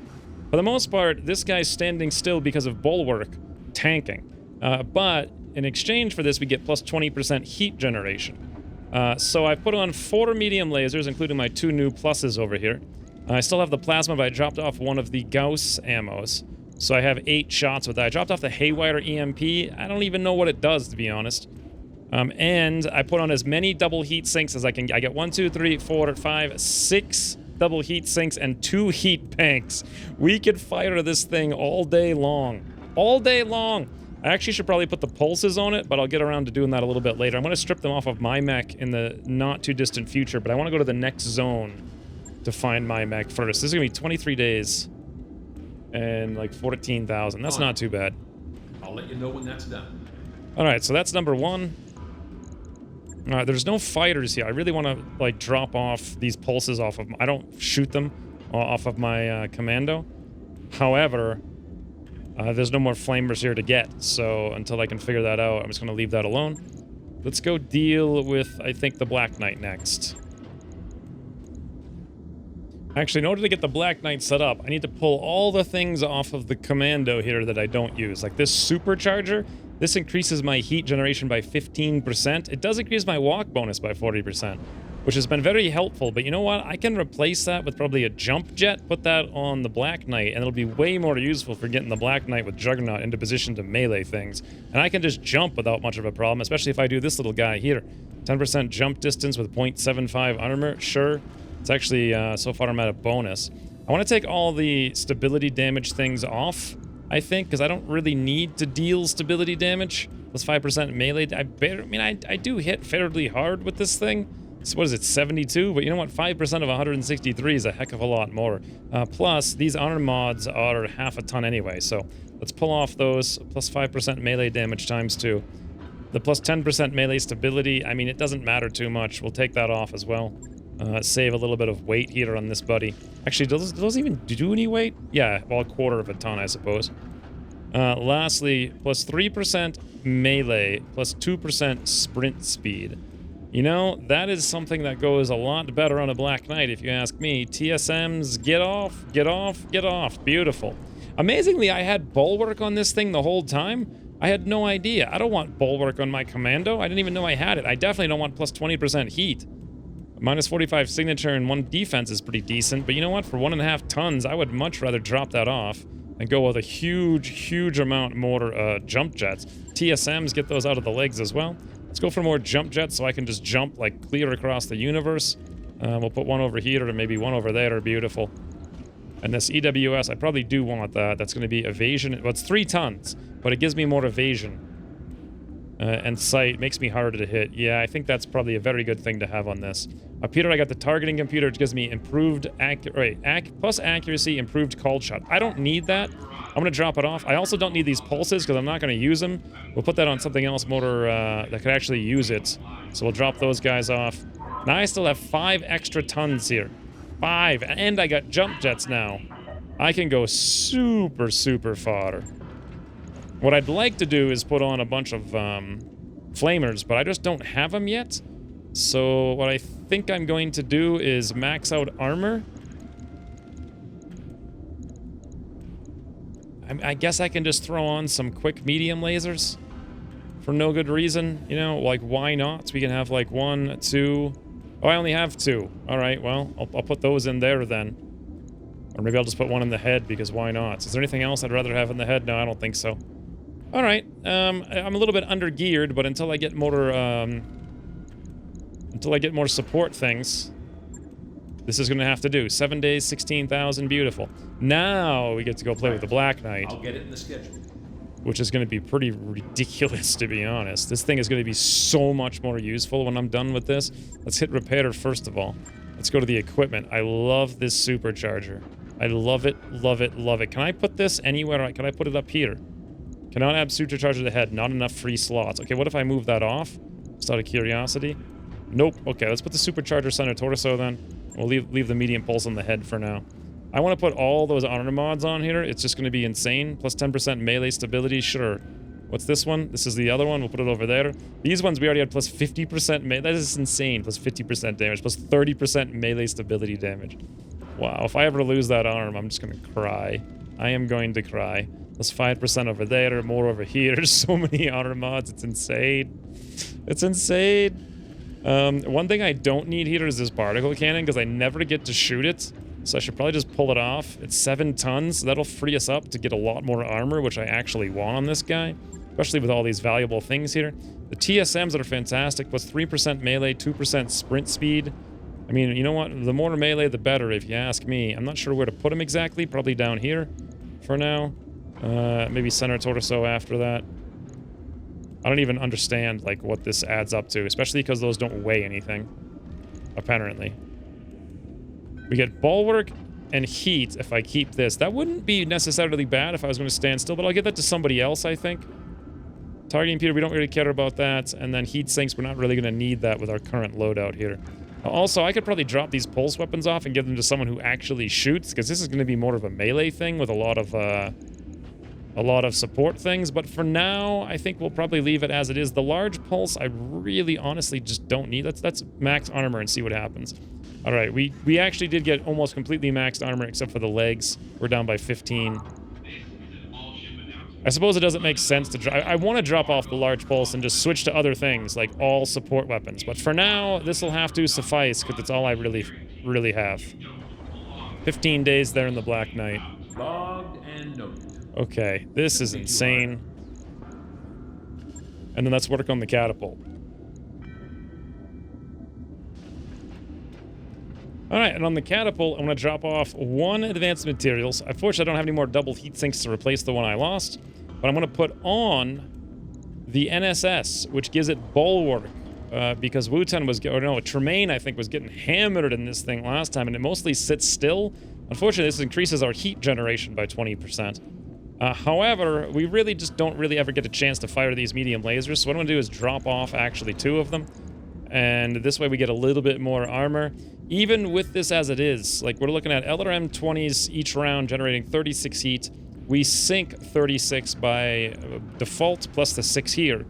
For the most part, this guy's standing still because of bulwark tanking. But in exchange for this, we get plus 20% heat generation. So I put on 4 medium lasers, including my 2 new pluses over here. I still have the plasma, but I dropped off one of the Gauss ammos. So I have 8 shots with that. I dropped off the Haywire EMP. I don't even know what it does, to be honest. And I put on as many double heat sinks as I can. I get 1, 2, 3, 4, 5, 6 double heat sinks and 2 heat banks. We could fire this thing all day long. All day long. I actually should probably put the pulses on it, but I'll get around to doing that a little bit later. I'm going to strip them off of my mech in the not too distant future, but I want to go to the next zone to find my mech first. This is going to be 23 days and like 14,000. That's not too bad. I'll let you know when that's done. All right, so that's number 1. All right, there's no fighters here. I really want to like drop off these pulses off of. I don't shoot them off of my commando. However, there's no more flamers here to get. So until I can figure that out, I'm just going to leave that alone. Let's go deal with, I think, the Black Knight next. Actually, in order to get the Black Knight set up, I need to pull all the things off of the commando here that I don't use. Like this supercharger. This increases my heat generation by 15%. It does increase my walk bonus by 40%, which has been very helpful. But you know what? I can replace that with probably a jump jet, put that on the Black Knight, and it'll be way more useful for getting the Black Knight with Juggernaut into position to melee things. And I can just jump without much of a problem, especially if I do this little guy here. 10% jump distance with 0.75 armor, sure. It's actually, so far I'm at a bonus. I want to take all the stability damage things off, I think, because I don't really need to deal stability damage. Plus 5% melee. I do hit fairly hard with this thing. So what is it, 72? But you know what? 5% of 163 is a heck of a lot more. Plus, these armor mods are half a ton anyway, so let's pull off those. Plus 5% melee damage times 2. The plus 10% melee stability, I mean, it doesn't matter too much. We'll take that off as well. Save a little bit of weight here on this buddy. Actually, do those even do any weight? Yeah, well, 1/4 of a ton, I suppose. Lastly, plus 3% melee, plus 2% sprint speed. You know, that is something that goes a lot better on a Black Knight, if you ask me. TSMs, get off, get off, get off. Beautiful. Amazingly, I had bulwark on this thing the whole time. I had no idea. I don't want bulwark on my commando. I didn't even know I had it. I definitely don't want plus 20% heat. Minus 45 signature and 1 defense is pretty decent, but you know what? For 1.5 tons, I would much rather drop that off and go with a huge, huge amount more jump jets. TSMs, get those out of the legs as well. Let's go for more jump jets so I can just jump like clear across the universe. We'll put 1 over here and maybe 1 over there. Beautiful. And this EWS, I probably do want that. That's going to be evasion. Well, it's 3 tons, but it gives me more evasion. And sight makes me harder to hit. Yeah, I think that's probably a very good thing to have on this. Up here, I got the targeting computer, which gives me improved plus accuracy, improved called shot. I don't need that. I'm going to drop it off. I also don't need these pulses because I'm not going to use them. We'll put that on something else more that could actually use it. So we'll drop those guys off. Now I still have 5 extra tons here. 5. And I got jump jets now. I can go super, super far. What I'd like to do is put on a bunch of flamers, but I just don't have them yet. So what I think I'm going to do is max out armor. I guess I can just throw on some quick medium lasers for no good reason. You know, like why not? So we can have like 1, 2. Oh, I only have 2. All right, well, I'll put those in there then. Or maybe I'll just put 1 in the head because why not? Is there anything else I'd rather have in the head? No, I don't think so. All right, I'm a little bit under geared, but until I get more support things, this is going to have to do. 7 days, 16,000, beautiful. Now we get to go play with the Black Knight. I'll get it in the schedule. Which is going to be pretty ridiculous, to be honest. This thing is going to be so much more useful when I'm done with this. Let's hit repair first of all. Let's go to the equipment. I love this supercharger. I love it, love it, love it. Can I put this anywhere? Can I put it up here? Cannot add supercharger to the head. Not enough free slots. Okay, what if I move that off? Just out of curiosity. Nope. Okay, let's put the supercharger center torso then. We'll leave the medium pulse on the head for now. I want to put all those armor mods on here. It's just going to be insane. Plus 10% melee stability. Sure. What's this one? This is the other one. We'll put it over there. These ones we already had plus 50% melee. That is insane. Plus 50% damage. Plus 30% melee stability damage. Wow. If I ever lose that arm, I'm just going to cry. I am going to cry. Plus 5% over there. More over here. There's so many armor mods. It's insane. It's insane. One thing I don't need here is this particle cannon because I never get to shoot it. So I should probably just pull it off. It's 7 tons. So that'll free us up to get a lot more armor, which I actually want on this guy. especially with all these valuable things here. The TSMs that are fantastic, plus 3% melee, 2% sprint speed. I mean, you know what? The more melee, the better, if you ask me. I'm not sure where to put them exactly. Probably down here for now. Maybe center torso after that. I don't even understand, like, what this adds up to, especially because those don't weigh anything, apparently. We get bulwark and heat if I keep this. That wouldn't be necessarily bad if I was going to stand still, but I'll give that to somebody else, I think. Targeting Peter, we don't really care about that. And then heat sinks, we're not really going to need that with our current loadout here. Also, I could probably drop these pulse weapons off and give them to someone who actually shoots, because this is going to be more of a melee thing with a lot of support things. But for now, I think we'll probably leave it as it is. The large pulse, I really honestly just don't need. Let's max armor and see what happens. All right, we actually did get almost completely maxed armor except for the legs. We're down by 15. I suppose it doesn't make sense to I want to drop off the large pulse and just switch to other things, like all support weapons. But for now, this will have to suffice, because it's all I really have. 15 days there in the Black Knight. Logged and noted. Okay, this is insane. And then let's work on the catapult. Alright, and on the catapult, I'm going to drop off 1 advanced materials. Unfortunately, I don't have any more double heat sinks to replace the one I lost. But I'm going to put on the NSS, which gives it bulwark. Because Wutan was... Or no, Tremaine, I think, was getting hammered in this thing last time, and it mostly sits still. Unfortunately, this increases our heat generation by 20%. However, we really just don't really ever get a chance to fire these medium lasers, so what I'm going to do is drop off, actually, 2 of them. And this way we get a little bit more armor. Even with this as it is, like, we're looking at LRM 20s each round generating 36 heat. We sink 36 by default, plus the 6 here.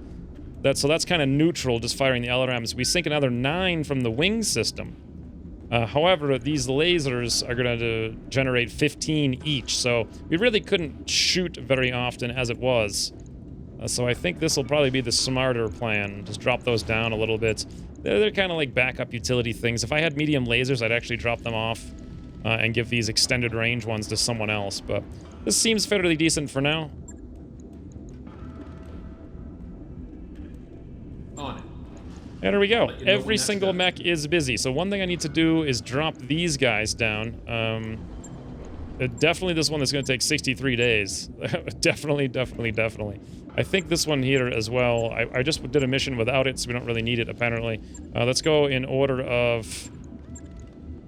So that's kind of neutral, just firing the LRMs. We sink another 9 from the wing system. However, these lasers are going to generate 15 each, so we really couldn't shoot very often as it was. So I think this will probably be the smarter plan. Just drop those down a little bit. They're kind of like backup utility things. If I had medium lasers, I'd actually drop them off and give these extended range ones to someone else, but this seems fairly decent for now. On it. And there we go. You know Every single mech is busy. So one thing I need to do is drop these guys down. Definitely this one that's going to take 63 days. Definitely. I think this one here as well. I just did a mission without it, so we don't really need it, apparently. Let's go in order of...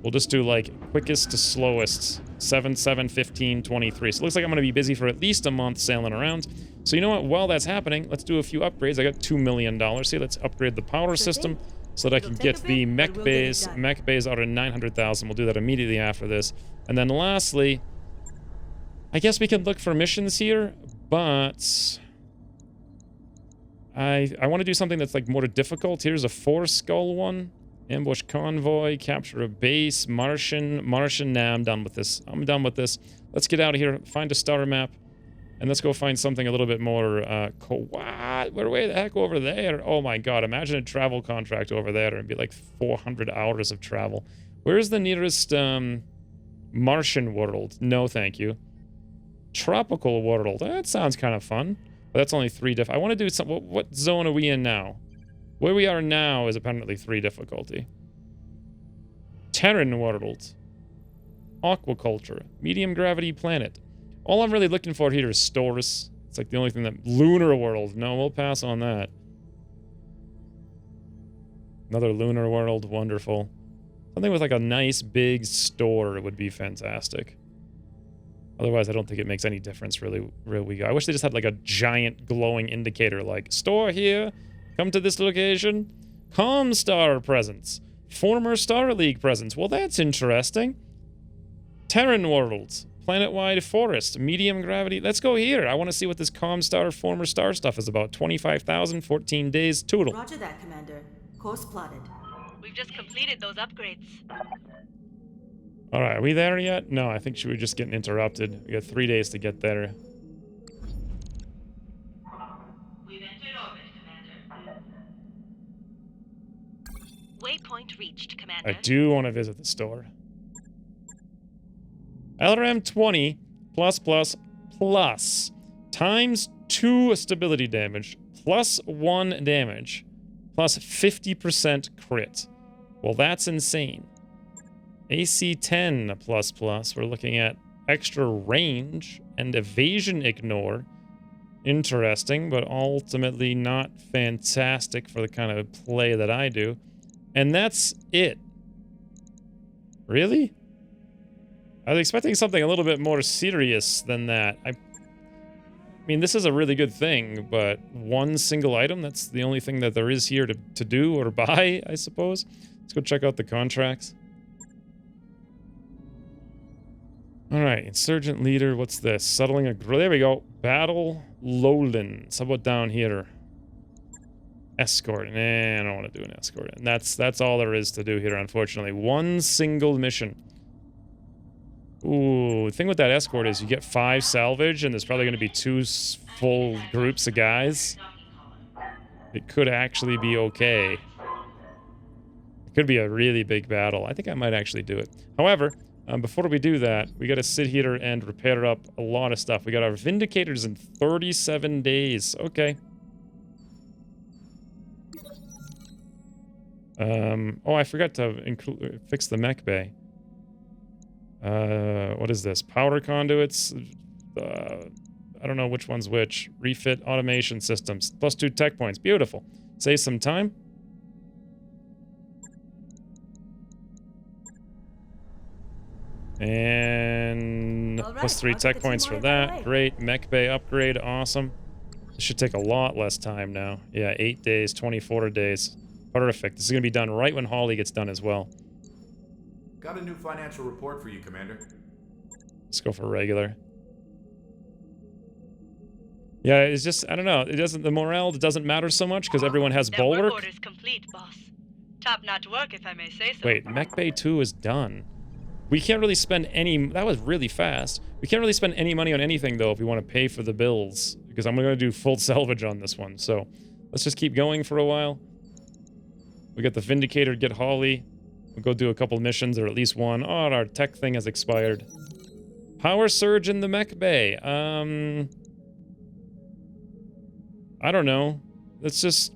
We'll just do, like, quickest to slowest. 7, 7, 15, 23. So it looks like I'm going to be busy for at least a month sailing around. So you know what? While that's happening, let's do a few upgrades. I got $2 million here. Let's upgrade the power system so that I can get the mech bays. Mech bays out of 900,000. We'll do that immediately after this. And then lastly, I guess we can look for missions here, but... I want to do something that's, like, more difficult. Here's a 4-skull one. Ambush convoy, capture a base, Martian. Nah, I'm done with this. Let's get out of here, find a star map, and let's go find something a little bit more, what? We're way the heck over there. Oh my god, imagine a travel contract over there. It'd be like 400 hours of travel. Where's the nearest, Martian world? No, thank you. Tropical world. That sounds kind of fun. But that's only 3 I want to do some... What zone are we in now? Where we are now is apparently 3 difficulty. Terran world. Aquaculture. Medium gravity planet. All I'm really looking for here is stores. It's like the only thing that... Lunar world. No, we'll pass on that. Another lunar world. Wonderful. Something with like a nice big store would be fantastic. Otherwise, I don't think it makes any difference, really. I wish they just had, like, a giant glowing indicator, like, store here, come to this location, Comstar presence, former Star League presence. Well, that's interesting. Terran worlds, planet-wide forest, medium gravity. Let's go here. I want to see what this Comstar former star stuff is about. 25,000, 14 days, total. Roger that, Commander. Course plotted. We've just completed those upgrades. Alright, are we there yet? No, I think we're just getting interrupted. We got 3 days to get there. We've entered orbit, Commander. Waypoint reached, Commander. I do want to visit the store. LRM 20 plus times 2 stability damage, plus 1 damage, plus 50% crit. Well, that's insane. AC 10 plus plus. We're looking at extra range and evasion ignore. Interesting, but ultimately not fantastic for the kind of play that I do. And that's it. Really? I was expecting something a little bit more serious than that. I mean, this is a really good thing, but 1 single item, that's the only thing that there is here to do or buy, I suppose. Let's go check out the contracts. Alright, Insurgent Leader, what's this? Settling a... There we go. Battle Lowlands. How about down here? Escort. Nah, I don't want to do an escort. And that's all there is to do here, unfortunately. 1 single mission. Ooh, the thing with that escort is you get 5 salvage, and there's probably going to be 2 full groups of guys. It could actually be okay. It could be a really big battle. I think I might actually do it. However, before we do that, we got to sit here and repair up a lot of stuff. We got our Vindicators in 37 days. Okay. Oh, I forgot to fix the mech bay. What is this? Powder conduits? I don't know which one's which. Refit automation systems. Plus 2 tech points. Beautiful. Save some time. And plus 3 tech points for that. Great. Mech bay upgrade. Awesome. This should take a lot less time now. Yeah, 8 days, 24 days. Perfect. This is going to be done right when Holly gets done as well. Got a new financial report for you, Commander. Let's go for regular. Yeah, it's just, I don't know. It doesn't, the morale doesn't matter so much because everyone has That work bulwark. order's complete, boss. Top-notch work, if I may say so. Wait, Mech Bay 2 is done. We can't really spend any... That was really fast. We can't really spend any money on anything, though, if we want to pay for the bills. Because I'm going to do full salvage on this one. So, let's just keep going for a while. We got the Vindicator, get Holly. We'll go do a couple missions, or at least one. Oh, our tech thing has expired. Power Surge in the Mech Bay. I don't know. Let's just...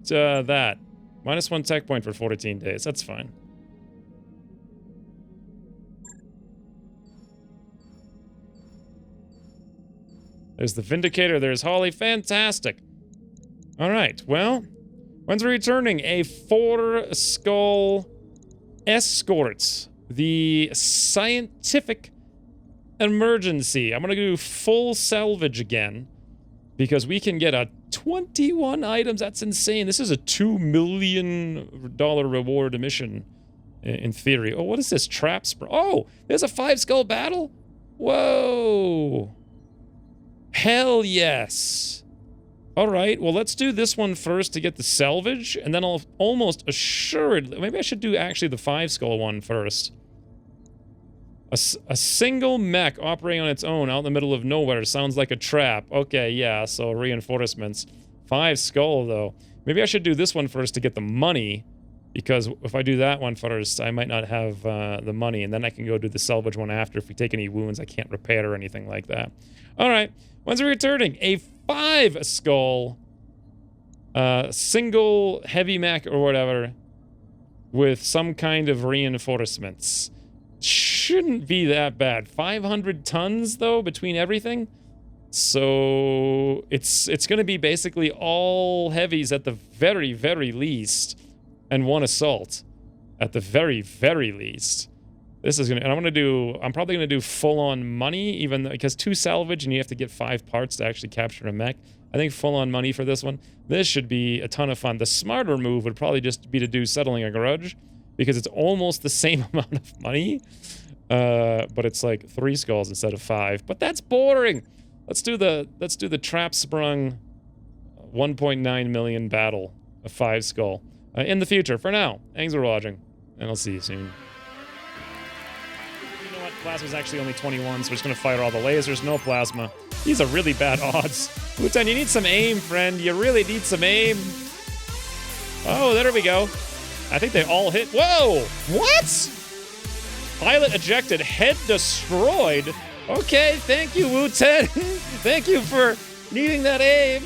that. -1 tech point for 14 days. That's fine. There's the Vindicator. There's Holly. Fantastic. All right. Well, when's we returning? A 4-skull escort. The scientific emergency. I'm going to do full salvage again because we can get a 21 items. That's insane. This is a $2 million reward mission in theory. Oh, what is this? Traps? Oh, there's a 5-skull battle? Whoa. Hell yes. All right, well, let's do this one first to get the salvage, and then I'll almost assuredly... Maybe I should do actually the 5-skull one first. A single mech operating on its own out in the middle of nowhere sounds like a trap. Okay, yeah, so reinforcements. 5-skull, though. Maybe I should do this one first to get the money, because if I do that one first, I might not have the money, and then I can go do the salvage one after. If we take any wounds, I can't repair or anything like that. All right, when's we returning? A 5-skull single heavy mech or whatever with some kind of reinforcements. Shouldn't be that bad. 500 tons, though, between everything. So it's going to be basically all heavies at the very, very least, and 1 assault at the very, very least. This is gonna, and I'm probably gonna do full-on money, even though, because 2 salvage and you have to get 5 parts to actually capture a mech. I think full-on money for this one. This should be a ton of fun. The smarter move would probably just be to do settling a grudge, because it's almost the same amount of money, but it's like 3 skulls instead of 5. But that's boring. Let's do the trap sprung 1.9 million battle of 5-skull in the future. For now, thanks for watching, and I'll see you soon. You know what? Plasma's actually only 21, so we're just gonna fire all the lasers. No plasma. These are really bad odds. Luton, you need some aim, friend. You really need some aim. Oh, there we go. I think they all hit. Whoa! What? Pilot ejected, head destroyed. Okay, thank you, Wu-Ten. Thank you for Needing that aim.